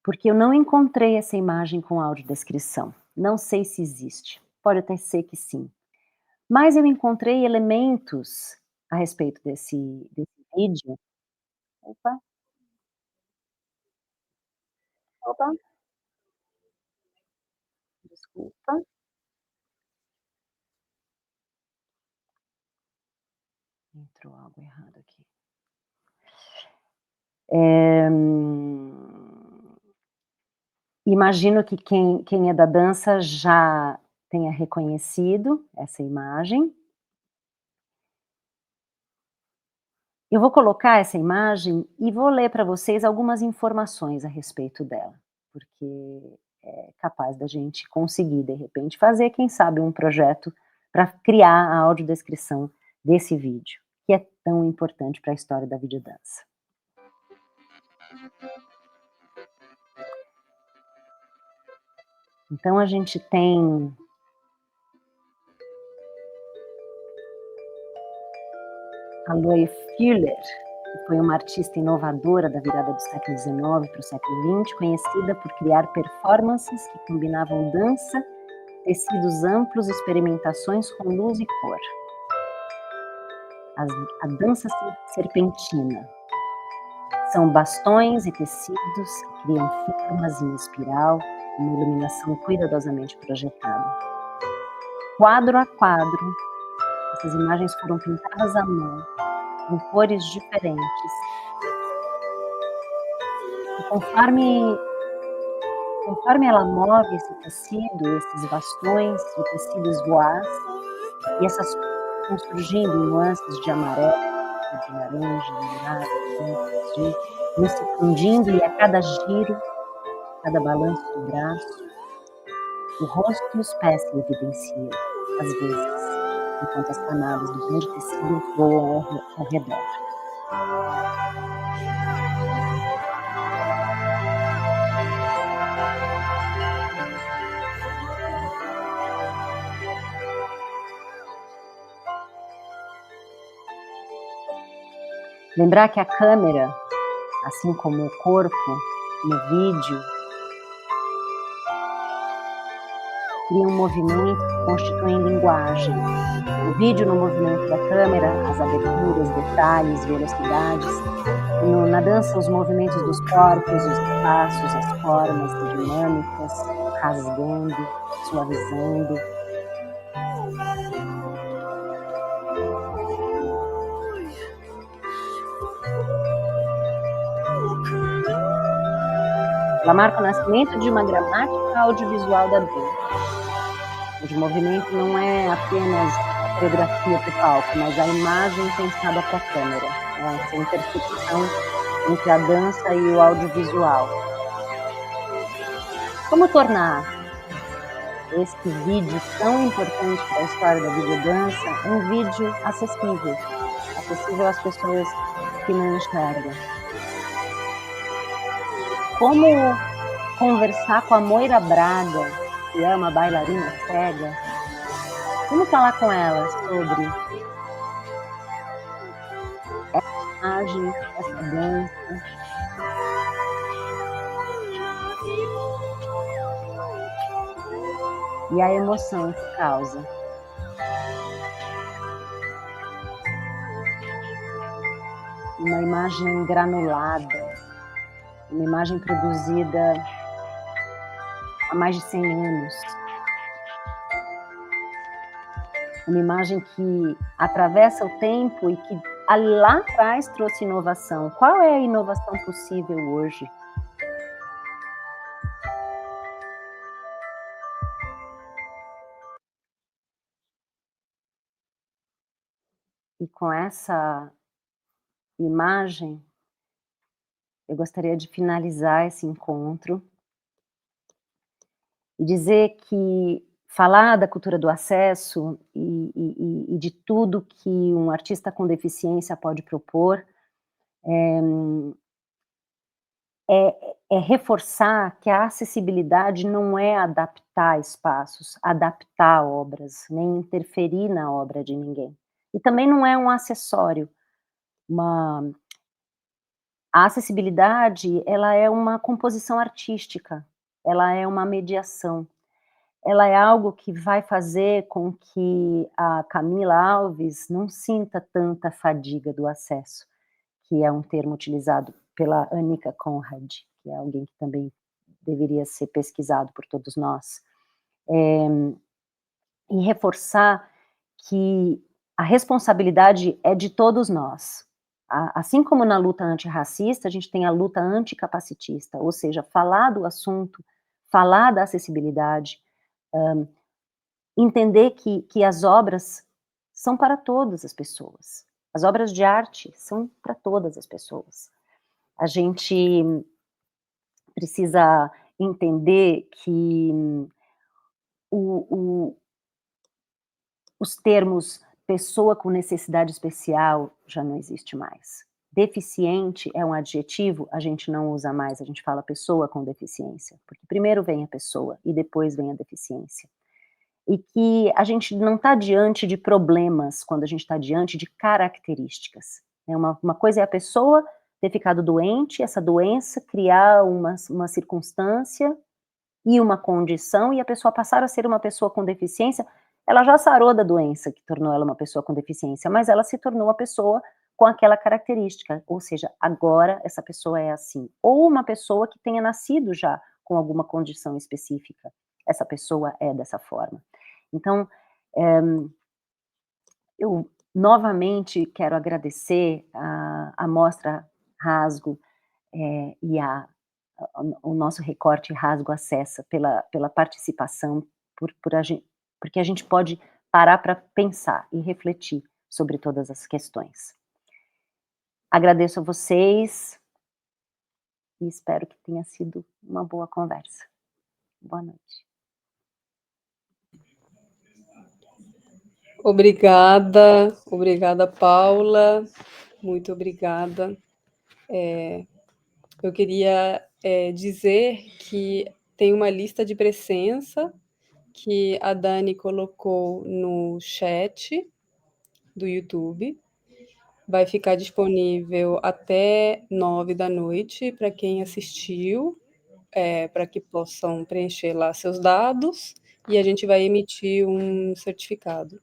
Porque eu não encontrei essa imagem com audiodescrição. Não sei se existe. Pode até ser que sim. Mas eu encontrei elementos a respeito desse vídeo. Opa, opa, desculpa. Entrou algo errado aqui. Imagino que quem é da dança já tenha reconhecido essa imagem. Eu vou colocar essa imagem e vou ler para vocês algumas informações a respeito dela, porque é capaz da gente conseguir, de repente, fazer, quem sabe, um projeto para criar a audiodescrição desse vídeo, que é tão importante para a história da videodança. Então a gente tem a Loie Fuller, que foi uma artista inovadora da virada do século XIX para o século XX, conhecida por criar performances que combinavam dança, tecidos amplos e experimentações com luz e cor. A dança serpentina. São bastões e tecidos que criam formas em espiral, uma iluminação cuidadosamente projetada. Quadro a quadro, essas imagens foram pintadas à mão, com cores diferentes. E conforme ela move esse tecido, esses bastões, o tecido esvoaça, e essas cores vão surgindo em nuances de amarelo, de laranja, dourado, azul, vão se fundindo, e a cada giro, cada balanço do braço, o rosto e os pés se evidenciam, às vezes, enquanto as camadas do grande tecido voam ao redor. Lembrar que a câmera, assim como o corpo no vídeo, cria um movimento que constitui linguagem. O vídeo no movimento da câmera, as aberturas, detalhes, velocidades. Na dança, os movimentos dos corpos, os espaços, as formas dinâmicas, rasgando, suavizando. Ela marca o nascimento de uma gramática audiovisual da dança. O movimento não é apenas a coreografia para o palco, mas a imagem pensada para a câmera. Essa interseção entre a dança e o audiovisual. Como tornar este vídeo tão importante para a história da videodança um vídeo acessível às pessoas que não enxergam? Como conversar com a Moira Braga, que é uma bailarina cega? Como falar com ela sobre essa imagem, essa dança? E a emoção que causa. Uma imagem granulada, uma imagem produzida há mais de 100 anos. Uma imagem que atravessa o tempo e que lá atrás trouxe inovação. Qual é a inovação possível hoje? E com essa imagem, eu gostaria de finalizar esse encontro e dizer que falar da cultura do acesso e de tudo que um artista com deficiência pode propor é reforçar que a acessibilidade não é adaptar espaços, adaptar obras, nem interferir na obra de ninguém. E também não é um acessório. A acessibilidade, ela é uma composição artística, ela é uma mediação. Ela é algo que vai fazer com que a Camila Alves não sinta tanta fadiga do acesso, que é um termo utilizado pela Annika Conrad, que é alguém que também deveria ser pesquisado por todos nós. E reforçar que a responsabilidade é de todos nós. Assim como na luta antirracista, a gente tem a luta anticapacitista, ou seja, falar do assunto, falar da acessibilidade, entender que as obras são para todas as pessoas. As obras de arte são para todas as pessoas. A gente precisa entender que os termos pessoa com necessidade especial já não existe mais. Deficiente é um adjetivo, a gente não usa mais, a gente fala pessoa com deficiência, porque primeiro vem a pessoa e depois vem a deficiência. E que a gente não está diante de problemas quando a gente está diante de características. Uma coisa é a pessoa ter ficado doente, essa doença criar uma circunstância e uma condição, e a pessoa passar a ser uma pessoa com deficiência. Ela já sarou da doença que tornou ela uma pessoa com deficiência, mas ela se tornou uma pessoa com aquela característica, ou seja, agora essa pessoa é assim. Ou uma pessoa que tenha nascido já com alguma condição específica, essa pessoa é dessa forma. Então, eu novamente quero agradecer a Mostra Rasgo e o nosso recorte Rasgo Acessa pela participação, porque a gente pode parar para pensar e refletir sobre todas as questões. Agradeço a vocês e espero que tenha sido uma boa conversa. Boa noite. Obrigada, Paula. Muito obrigada. Eu queria dizer que tem uma lista de presença que a Dani colocou no chat do YouTube. Vai ficar disponível até 21h para quem assistiu, para que possam preencher lá seus dados, e a gente vai emitir um certificado.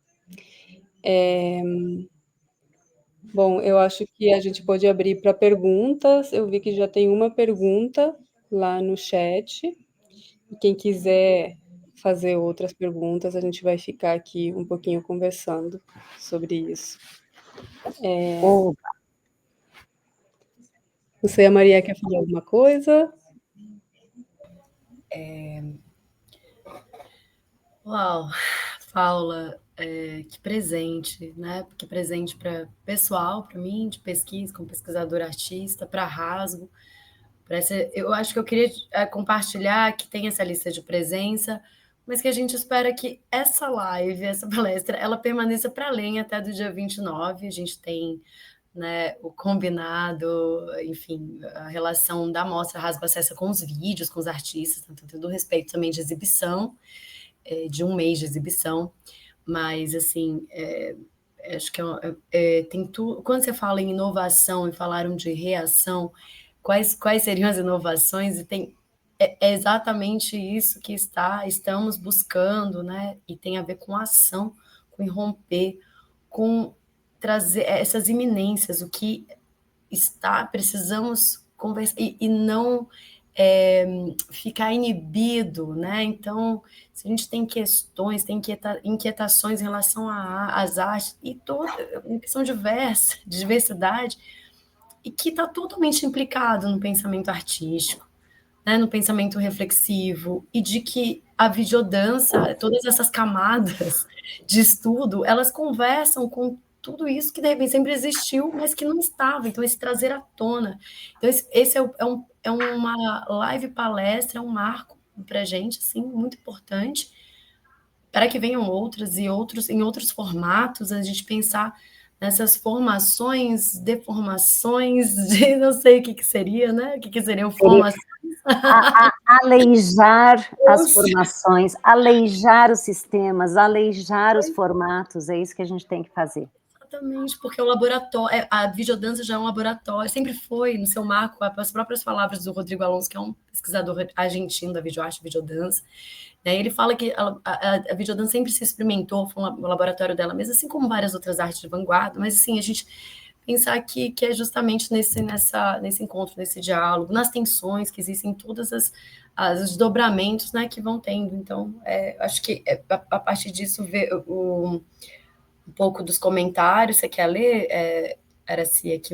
Bom, eu acho que a gente pode abrir para perguntas. Eu vi que já tem uma pergunta lá no chat. Quem quiser fazer outras perguntas, a gente vai ficar aqui um pouquinho conversando sobre isso. Não sei, a Maria quer falar alguma coisa? Uau, Paula, que presente, né? Que presente para pessoal, para mim, de pesquisa, como pesquisadora artista, para Rasgo. Eu acho que eu queria compartilhar que tem essa lista de presença, mas que a gente espera que essa live, essa palestra, ela permaneça para além até do dia 29. A gente tem, né, o combinado, enfim, a relação da Mostra Rasgo Acessa com os vídeos, com os artistas, então tendo respeito também de exibição, de um mês de exibição, mas, assim, acho que tem tudo. Quando você fala em inovação e falaram de reação, quais seriam as inovações? E é exatamente isso que estamos buscando, né? E tem a ver com ação, com irromper, com trazer essas iminências, o que precisamos conversar, e não ficar inibido, né? Então, se a gente tem questões, tem inquietações em relação às artes, e toda uma questão diversa, de diversidade, e que está totalmente implicado no pensamento artístico, né? No pensamento reflexivo, e de que a videodança, todas essas camadas de estudo, elas conversam com tudo isso que de repente sempre existiu, mas que não estava. Então, esse trazer à tona. Então, esse é uma live palestra, é um marco para a gente, assim, muito importante, para que venham outras e outros em outros formatos, a gente pensar nessas formações, deformações, de não sei o que seria, né? O que seriam formações? Aleijar as formações, aleijar os sistemas, aleijar os formatos, é isso que a gente tem que fazer. Exatamente, porque o laboratório, a videodança já é um laboratório, sempre foi, no seu marco, as próprias palavras do Rodrigo Alonso, que é um pesquisador argentino da videoarte e videodança, né, ele fala que a videodança sempre se experimentou, foi um laboratório dela mesma, assim como várias outras artes de vanguarda, mas assim, a gente pensar que é justamente nesse encontro, nesse diálogo, nas tensões que existem, todas os desdobramentos, né, que vão tendo. Então, acho que a partir disso, ver um pouco dos comentários. Você quer ler, Araci, aqui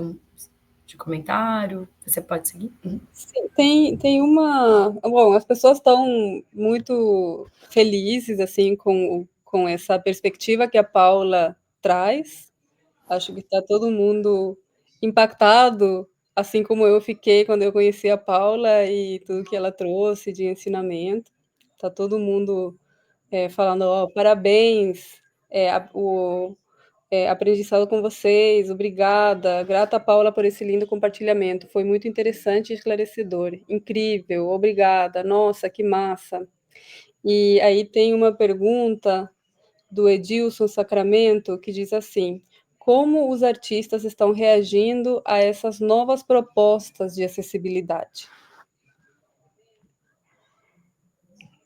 de comentário? Você pode seguir? Sim, tem uma... Bom, as pessoas estão muito felizes, assim, com essa perspectiva que a Paula traz. Acho que está todo mundo impactado, assim como eu fiquei quando eu conheci a Paula e tudo que ela trouxe de ensinamento. Está todo mundo falando, ó, parabéns, o aprendizado com vocês, obrigada, grata, Paula, por esse lindo compartilhamento, foi muito interessante e esclarecedor, incrível, obrigada, nossa, que massa. E aí tem uma pergunta do Edilson Sacramento, que diz assim: como os artistas estão reagindo a essas novas propostas de acessibilidade?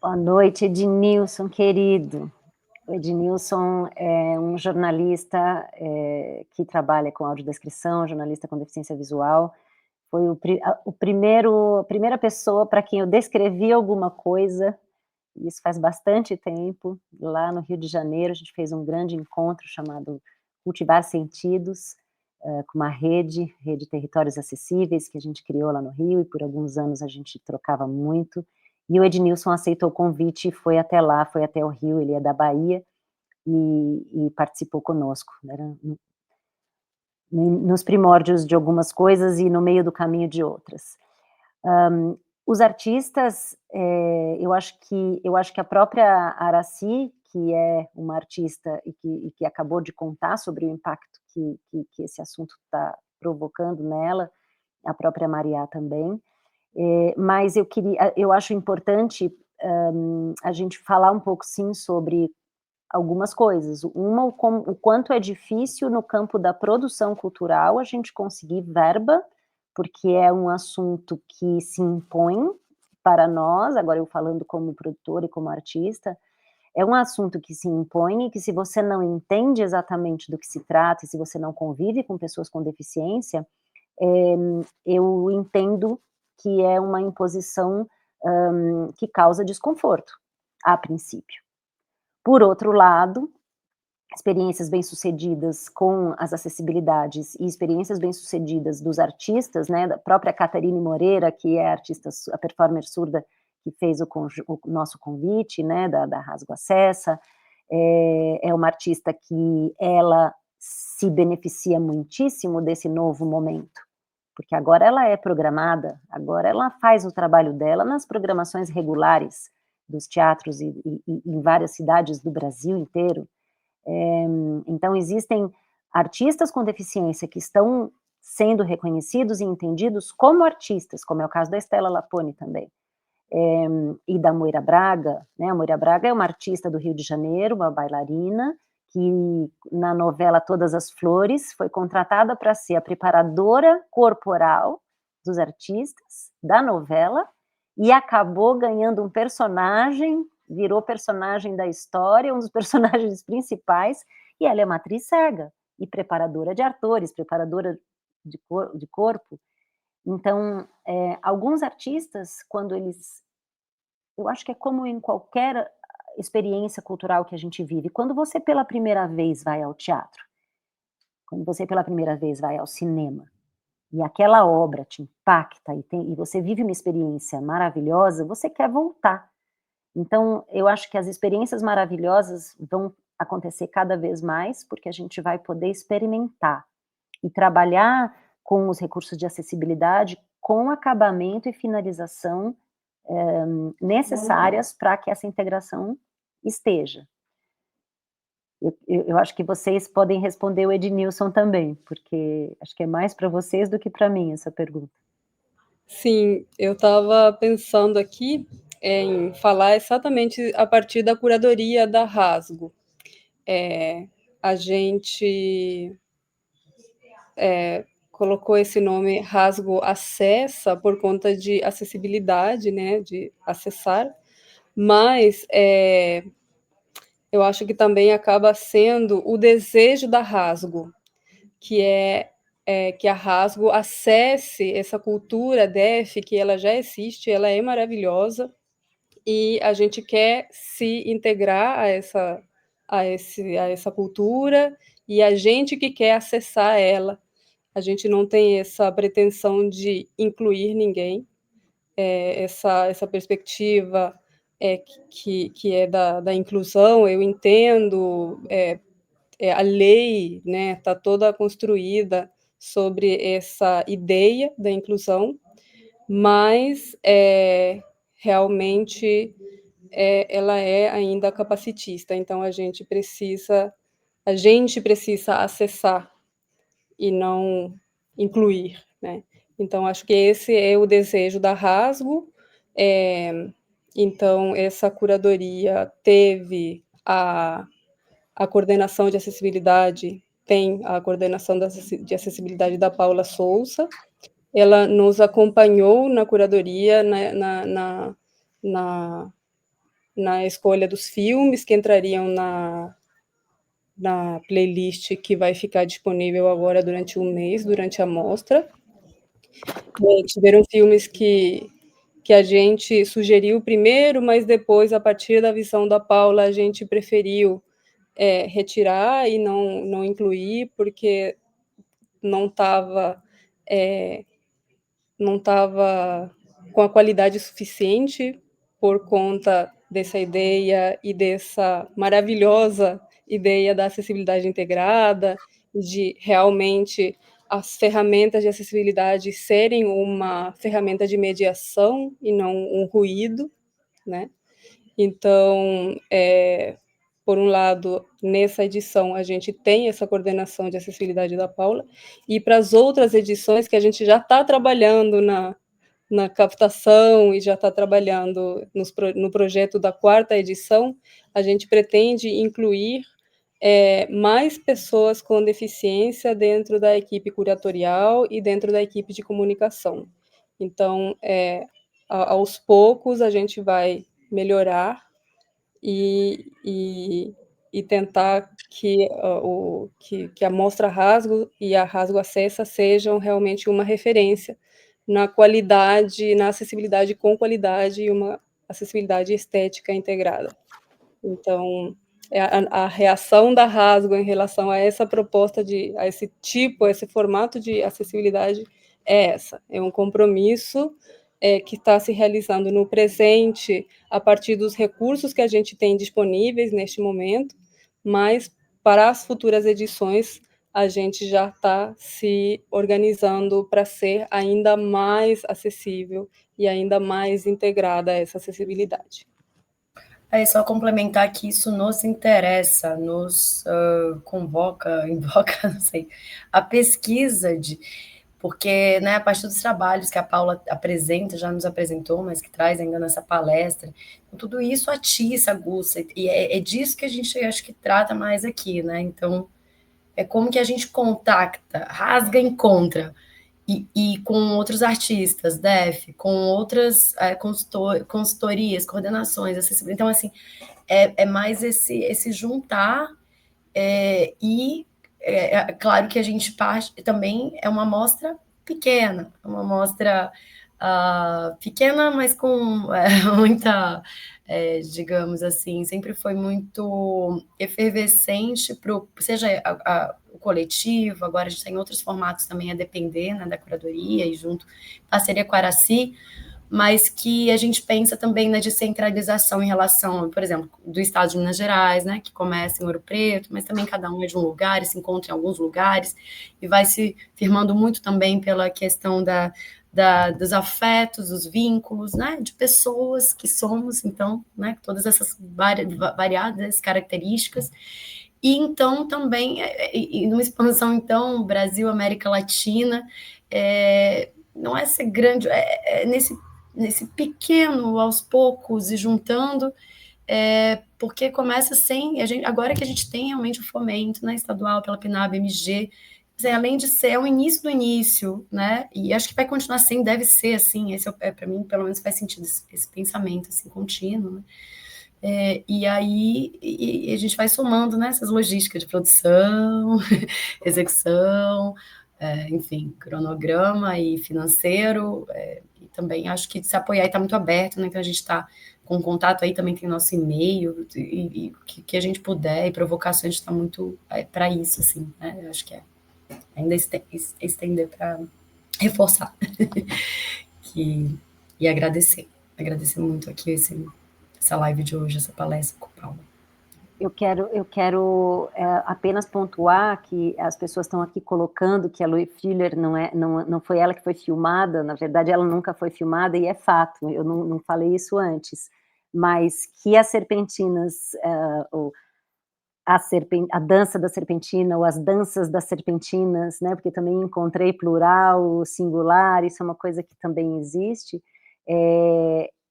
Boa noite, Ednilson, querido. O Ednilson é um jornalista que trabalha com audiodescrição, jornalista com deficiência visual. Foi a primeira pessoa para quem eu descrevi alguma coisa, isso faz bastante tempo, lá no Rio de Janeiro. A gente fez um grande encontro chamado Cultivar Sentidos, com uma rede Territórios Acessíveis, que a gente criou lá no Rio, e por alguns anos a gente trocava muito. E o Ednilson aceitou o convite e foi até lá, foi até o Rio, ele é da Bahia, e participou conosco. Era nos primórdios de algumas coisas e no meio do caminho de outras. Os artistas, eu acho que a própria Araci, que é uma artista e que acabou de contar sobre o impacto que esse assunto está provocando nela, a própria Mariá também, mas eu acho importante a gente falar um pouco, sim, sobre algumas coisas. Uma, o quanto é difícil no campo da produção cultural a gente conseguir verba, porque é um assunto que se impõe para nós, agora eu falando como produtora e como artista, é um assunto que se impõe e que, se você não entende exatamente do que se trata, e se você não convive com pessoas com deficiência, eu entendo que é uma imposição que causa desconforto, a princípio. Por outro lado, experiências bem-sucedidas com as acessibilidades e experiências bem-sucedidas dos artistas, né, da própria Catarine Moreira, que é a performer surda que fez o nosso convite, né, da Rasgo Acessa, é uma artista que ela se beneficia muitíssimo desse novo momento, porque agora ela é programada, agora ela faz o trabalho dela nas programações regulares dos teatros e em várias cidades do Brasil inteiro. Então, existem artistas com deficiência que estão sendo reconhecidos e entendidos como artistas, como é o caso da Estela Lapone também, e da Moira Braga, né? A Moira Braga é uma artista do Rio de Janeiro, uma bailarina, que na novela Todas as Flores foi contratada para ser a preparadora corporal dos artistas da novela e acabou ganhando um personagem, virou personagem da história, um dos personagens principais, e ela é uma atriz cega e preparadora de atores, preparadora de corpo. Então, alguns artistas, quando eles... Eu acho que é como em qualquer experiência cultural que a gente vive. Quando você pela primeira vez vai ao teatro, quando você pela primeira vez vai ao cinema, e aquela obra te impacta e você vive uma experiência maravilhosa, você quer voltar. Então, eu acho que as experiências maravilhosas vão acontecer cada vez mais, porque a gente vai poder experimentar e trabalhar com os recursos de acessibilidade com acabamento e finalização necessárias para que essa integração esteja. Eu acho que vocês podem responder o Ednilson também, porque acho que é mais para vocês do que para mim essa pergunta. Sim, eu estava pensando aqui em falar exatamente a partir da curadoria da Rasgo. A gente colocou esse nome Rasgo Acessa por conta de acessibilidade, né, de acessar, mas eu acho que também acaba sendo o desejo da Rasgo, que é que a Rasgo acesse essa cultura DEF, que ela já existe, ela é maravilhosa, e a gente quer se integrar a essa cultura, e a gente que quer acessar ela. A gente não tem essa pretensão de incluir ninguém, essa perspectiva que é da inclusão, eu entendo, a lei, né, está toda construída sobre essa ideia da inclusão, mas realmente ela é ainda capacitista, então a gente precisa acessar e não incluir, né? Então acho que esse é o desejo da Rasgo. Então essa curadoria teve a coordenação de acessibilidade, tem a coordenação de acessibilidade da Paula Souza. Ela nos acompanhou na curadoria, na escolha dos filmes que entrariam na playlist que vai ficar disponível agora durante um mês, durante a mostra. Tiveram filmes que a gente sugeriu primeiro, mas depois, a partir da visão da Paula, a gente preferiu retirar e não incluir, porque não estava com a qualidade suficiente por conta dessa ideia e dessa maravilhosa ideia da acessibilidade integrada, de realmente as ferramentas de acessibilidade serem uma ferramenta de mediação e não um ruído, né? Então, por um lado, nessa edição, a gente tem essa coordenação de acessibilidade da Paula, e para as outras edições que a gente já está trabalhando na captação e já está trabalhando no projeto da 4ª edição, a gente pretende incluir mais pessoas com deficiência dentro da equipe curatorial e dentro da equipe de comunicação. Então, aos poucos, a gente vai melhorar e tentar que a Mostra Rasgo e a Rasgo Acessa sejam realmente uma referência na qualidade, na acessibilidade com qualidade e uma acessibilidade estética integrada. Então, a reação da Rasgo em relação a essa proposta, a esse formato de acessibilidade é essa, é um compromisso que está se realizando no presente a partir dos recursos que a gente tem disponíveis neste momento, mas para as futuras edições a gente já está se organizando para ser ainda mais acessível e ainda mais integrada a essa acessibilidade. Só complementar que isso nos interessa, nos invoca, não sei, a pesquisa porque, né, a partir dos trabalhos que a Paula apresenta, já nos apresentou, mas que traz ainda nessa palestra, tudo isso atiça, aguça, e é disso que a gente acho que trata mais aqui, né? Então, é como que a gente contacta, rasga, encontra, e com outros artistas, DEF, com outras consultorias, coordenações, acessibilidade. Então, assim, é mais esse juntar e claro que a gente parte também é uma amostra pequena, uma amostra pequena, mas com muita, digamos assim, sempre foi muito efervescente, seja o coletivo, agora a gente tem outros formatos também a depender, né, da curadoria e junto, parceria com a Araci, mas que a gente pensa também na descentralização em relação, por exemplo, do estado de Minas Gerais, né, que começa em Ouro Preto, mas também cada um é de um lugar e se encontra em alguns lugares, e vai se firmando muito também pela questão dos afetos, dos vínculos, né, de pessoas que somos, então, né, todas essas variadas características. E então também, e numa expansão, então, Brasil, América Latina, não é ser grande, nesse pequeno, aos poucos, e juntando, porque começa sem, agora que a gente tem realmente o fomento, né, estadual, pela PNAB, MG, assim, além de ser o início do início, né, e acho que vai continuar sendo, deve ser assim, esse para mim, pelo menos faz sentido, esse pensamento, assim, contínuo, né? E aí a gente vai somando, né, essas logísticas de produção, execução, enfim, cronograma e financeiro, e também acho que se apoiar e está muito aberto, né, então a gente está com contato aí, também tem nosso e-mail, e que a gente puder, e provocações, a gente está muito para isso, assim, né, eu acho que ainda estender para reforçar, e agradecer muito aqui essa live de hoje, essa palestra com o Paulo. Eu quero apenas pontuar que as pessoas estão aqui colocando que a Louise Fuller não foi ela que foi filmada, na verdade ela nunca foi filmada, e é fato, eu não falei isso antes, mas que as serpentinas, a dança da serpentina, ou as danças das serpentinas, né, porque também encontrei plural, singular, isso é uma coisa que também existe,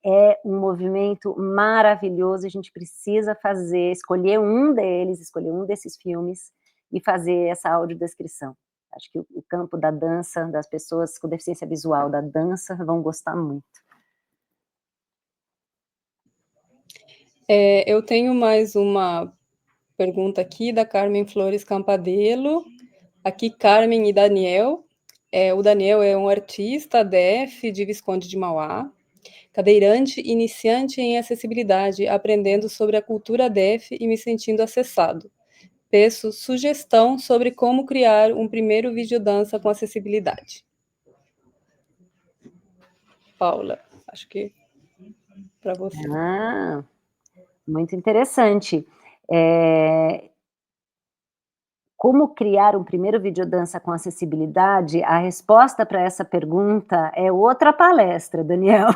é um movimento maravilhoso, a gente precisa escolher um desses filmes e fazer essa audiodescrição. Acho que o campo da dança, das pessoas com deficiência visual da dança, vão gostar muito. Eu tenho mais uma pergunta aqui da Carmen Flores Campadelo. Aqui, Carmen e Daniel. O Daniel é um artista DF de Visconde de Mauá, cadeirante iniciante em acessibilidade, aprendendo sobre a cultura DF e me sentindo acessado. Peço sugestão sobre como criar um primeiro videodança com acessibilidade. Paula, acho que para você. Muito interessante. Como criar um primeiro videodança com acessibilidade? A resposta para essa pergunta é outra palestra, Daniel.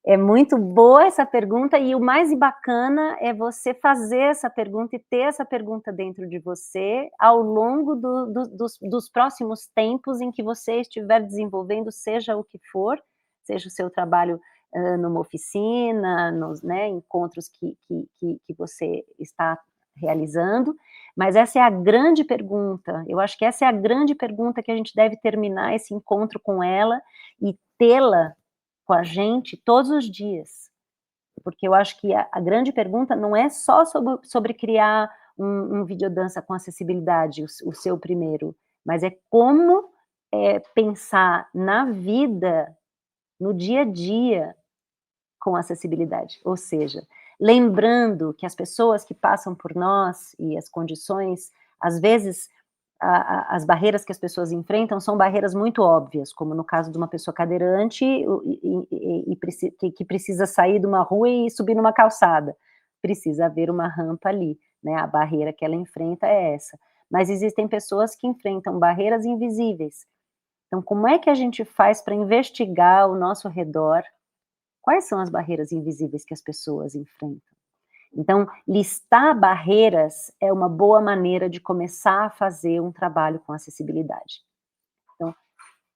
É muito boa essa pergunta, e o mais bacana é você fazer essa pergunta e ter essa pergunta dentro de você ao longo dos próximos tempos em que você estiver desenvolvendo, seja o que for, seja o seu trabalho numa oficina, nos, né, encontros que você está realizando, mas essa é a grande pergunta, eu acho que essa é a grande pergunta que a gente deve terminar esse encontro com ela e tê-la com a gente todos os dias, porque eu acho que a grande pergunta não é só sobre criar um videodança com acessibilidade, o seu primeiro, mas é como pensar na vida, no dia a dia, com acessibilidade, ou seja, lembrando que as pessoas que passam por nós e as condições, às vezes, as barreiras que as pessoas enfrentam são barreiras muito óbvias, como no caso de uma pessoa cadeirante que precisa sair de uma rua e subir numa calçada. Precisa haver uma rampa ali, né? A barreira que ela enfrenta é essa. Mas existem pessoas que enfrentam barreiras invisíveis. Então, como é que a gente faz para investigar ao nosso redor quais são as barreiras invisíveis que as pessoas enfrentam? Então, listar barreiras é uma boa maneira de começar a fazer um trabalho com acessibilidade. Então,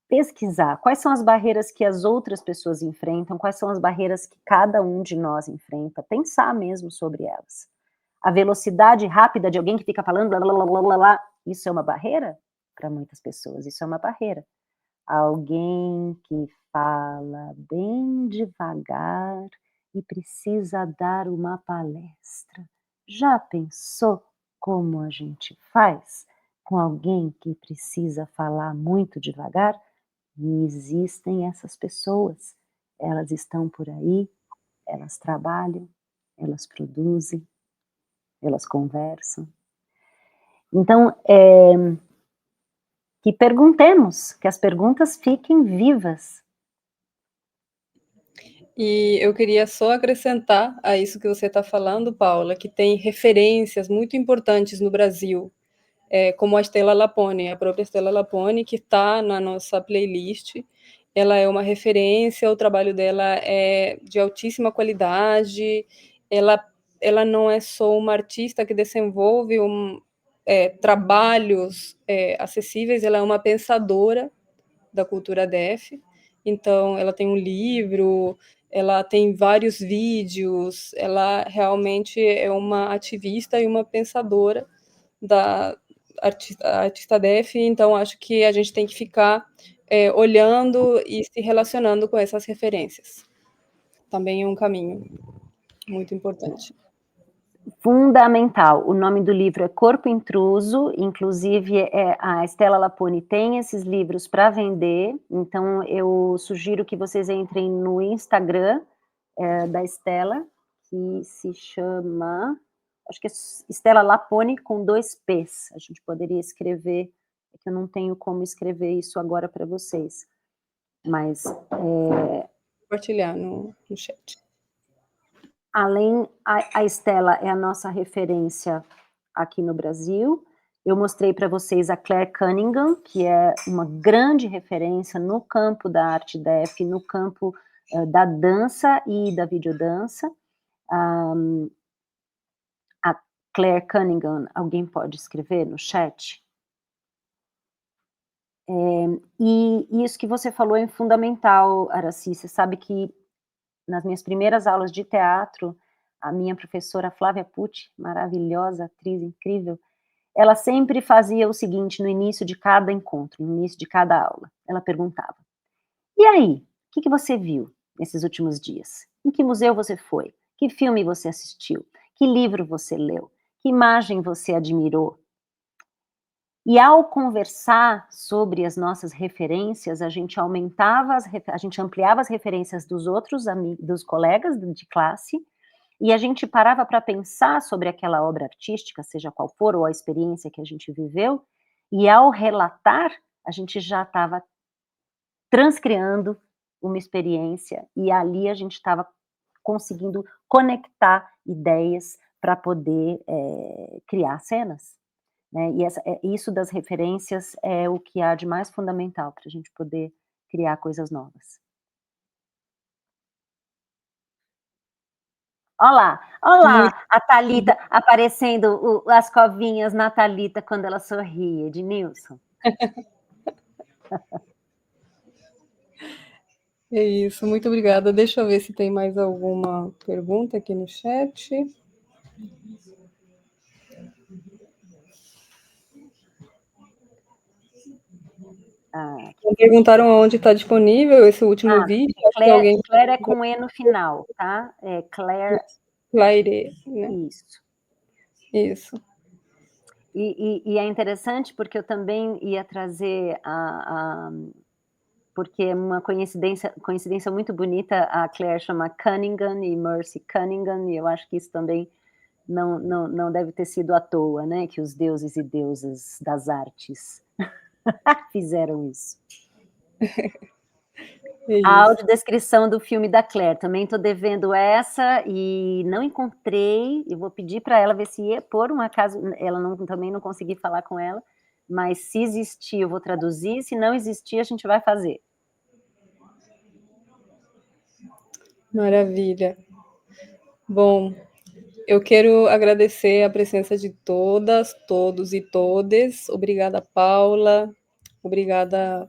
pesquisar quais são as barreiras que as outras pessoas enfrentam, quais são as barreiras que cada um de nós enfrenta, pensar mesmo sobre elas. A velocidade rápida de alguém que fica falando blá, blá, blá, blá, blá, blá, isso é uma barreira? Para muitas pessoas, isso é uma barreira. Alguém que fala bem devagar e precisa dar uma palestra. Já pensou como a gente faz com alguém que precisa falar muito devagar? E existem essas pessoas, elas estão por aí, elas trabalham, elas produzem, elas conversam. Então, que perguntemos, que as perguntas fiquem vivas. E eu queria só acrescentar a isso que você está falando, Paula, que tem referências muito importantes no Brasil, como a Stella Lapone, a própria Stella Lapone, que está na nossa playlist. Ela é uma referência, o trabalho dela é de altíssima qualidade, ela não é só uma artista que desenvolve trabalhos acessíveis, ela é uma pensadora da cultura DF. Então, ela tem um livro, ela tem vários vídeos, ela realmente é uma ativista e uma pensadora da artista DF, então acho que a gente tem que ficar olhando e se relacionando com essas referências. Também é um caminho muito importante. Fundamental. O nome do livro é Corpo Intruso, inclusive a Stella Lapone tem esses livros para vender, então eu sugiro que vocês entrem no Instagram da Stella, que se chama, acho que é Stella Lapone com 2 P's, a gente poderia escrever, é que eu não tenho como escrever isso agora para vocês, mas... Compartilhar no chat. Além, a Stella é a nossa referência aqui no Brasil. Eu mostrei para vocês a Claire Cunningham, que é uma grande referência no campo da arte DF, no campo da dança e da videodança. A Claire Cunningham, alguém pode escrever no chat? E isso que você falou é fundamental, Aracy. Você sabe que nas minhas primeiras aulas de teatro, a minha professora Flávia Pucci, maravilhosa, atriz incrível, ela sempre fazia o seguinte no início de cada encontro, no início de cada aula. Ela perguntava, e aí, o que você viu nesses últimos dias? Em que museu você foi? Que filme você assistiu? Que livro você leu? Que imagem você admirou? E ao conversar sobre as nossas referências, a gente ampliava as referências dos outros amigos, dos colegas de classe, e a gente parava para pensar sobre aquela obra artística, seja qual for, ou a experiência que a gente viveu, e ao relatar, a gente já estava transcriando uma experiência, e ali a gente estava conseguindo conectar ideias para poder criar cenas. E isso das referências é o que há de mais fundamental para a gente poder criar coisas novas. Olá, a Thalita aparecendo, as covinhas na Thalita quando ela sorri, Ednilson. É isso, muito obrigada. Deixa eu ver se tem mais alguma pergunta aqui no chat. Perguntaram onde está disponível esse último vídeo. Claire é com E no final, tá? É Claire. Claire, né? Isso. E é interessante porque eu também ia trazer porque é uma coincidência muito bonita, a Claire chama Cunningham e Mercy Cunningham, e eu acho que isso também não deve ter sido à toa, né? Que os deuses e deusas das artes fizeram isso. A audiodescrição do filme da Claire, também estou devendo essa e não encontrei, eu vou pedir para ela ver se por um acaso, também não consegui falar com ela, mas se existir eu vou traduzir, se não existir a gente vai fazer. Maravilha. Bom, eu quero agradecer a presença de todas, todos e todes. Obrigada, Paula. Obrigada,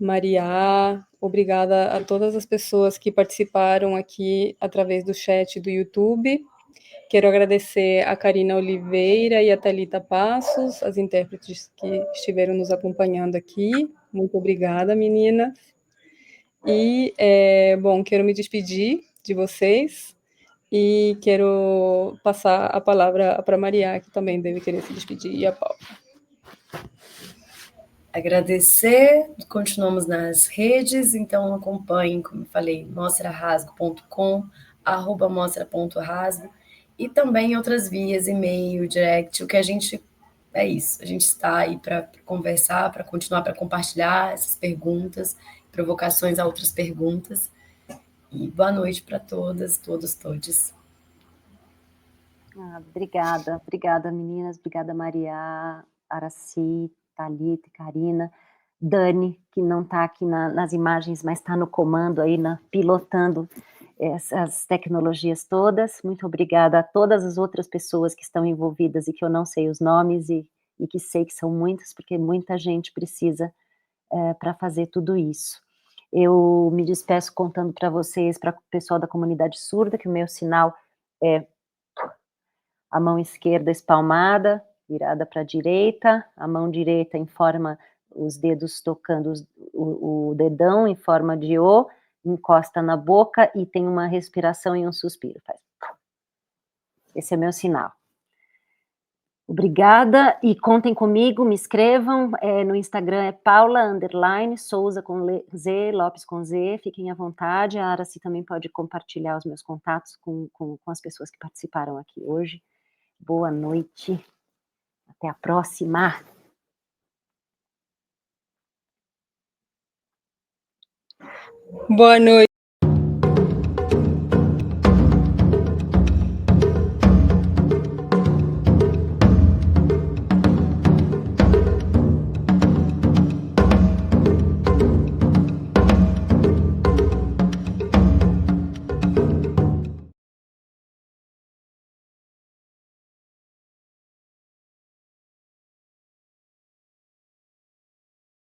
Maria. Obrigada a todas as pessoas que participaram aqui através do chat do YouTube. Quero agradecer a Karina Oliveira e a Thalita Passos, as intérpretes que estiveram nos acompanhando aqui. Muito obrigada, meninas. E, bom, quero me despedir de vocês e quero passar a palavra para a Maria, que também deve querer se despedir, e a Paula. Agradecer, continuamos nas redes, então acompanhem, como eu falei, mostrarasgo.com, @mostra.rasgo, e também outras vias, e-mail, direct, o que a gente é isso. A gente está aí para conversar, para continuar, para compartilhar essas perguntas, provocações a outras perguntas. E boa noite para todas, todos, todes. Obrigada meninas, obrigada Maria, Araci, Thalita, Karina, Dani, que não está aqui nas imagens, mas está no comando aí, pilotando essas tecnologias todas. Muito obrigada a todas as outras pessoas que estão envolvidas e que eu não sei os nomes e que sei que são muitas, porque muita gente precisa para fazer tudo isso. Eu me despeço contando para vocês, para o pessoal da comunidade surda, que o meu sinal é a mão esquerda espalmada, virada para a direita, a mão direita em forma, os dedos tocando o dedão em forma de O, encosta na boca e tem uma respiração e um suspiro. Faz. Esse é meu sinal. Obrigada e contem comigo, me escrevam, no Instagram é Paula_Souza com Z, Lopes com Z, fiquem à vontade, a Araci também pode compartilhar os meus contatos com as pessoas que participaram aqui hoje. Boa noite, até a próxima. Boa noite.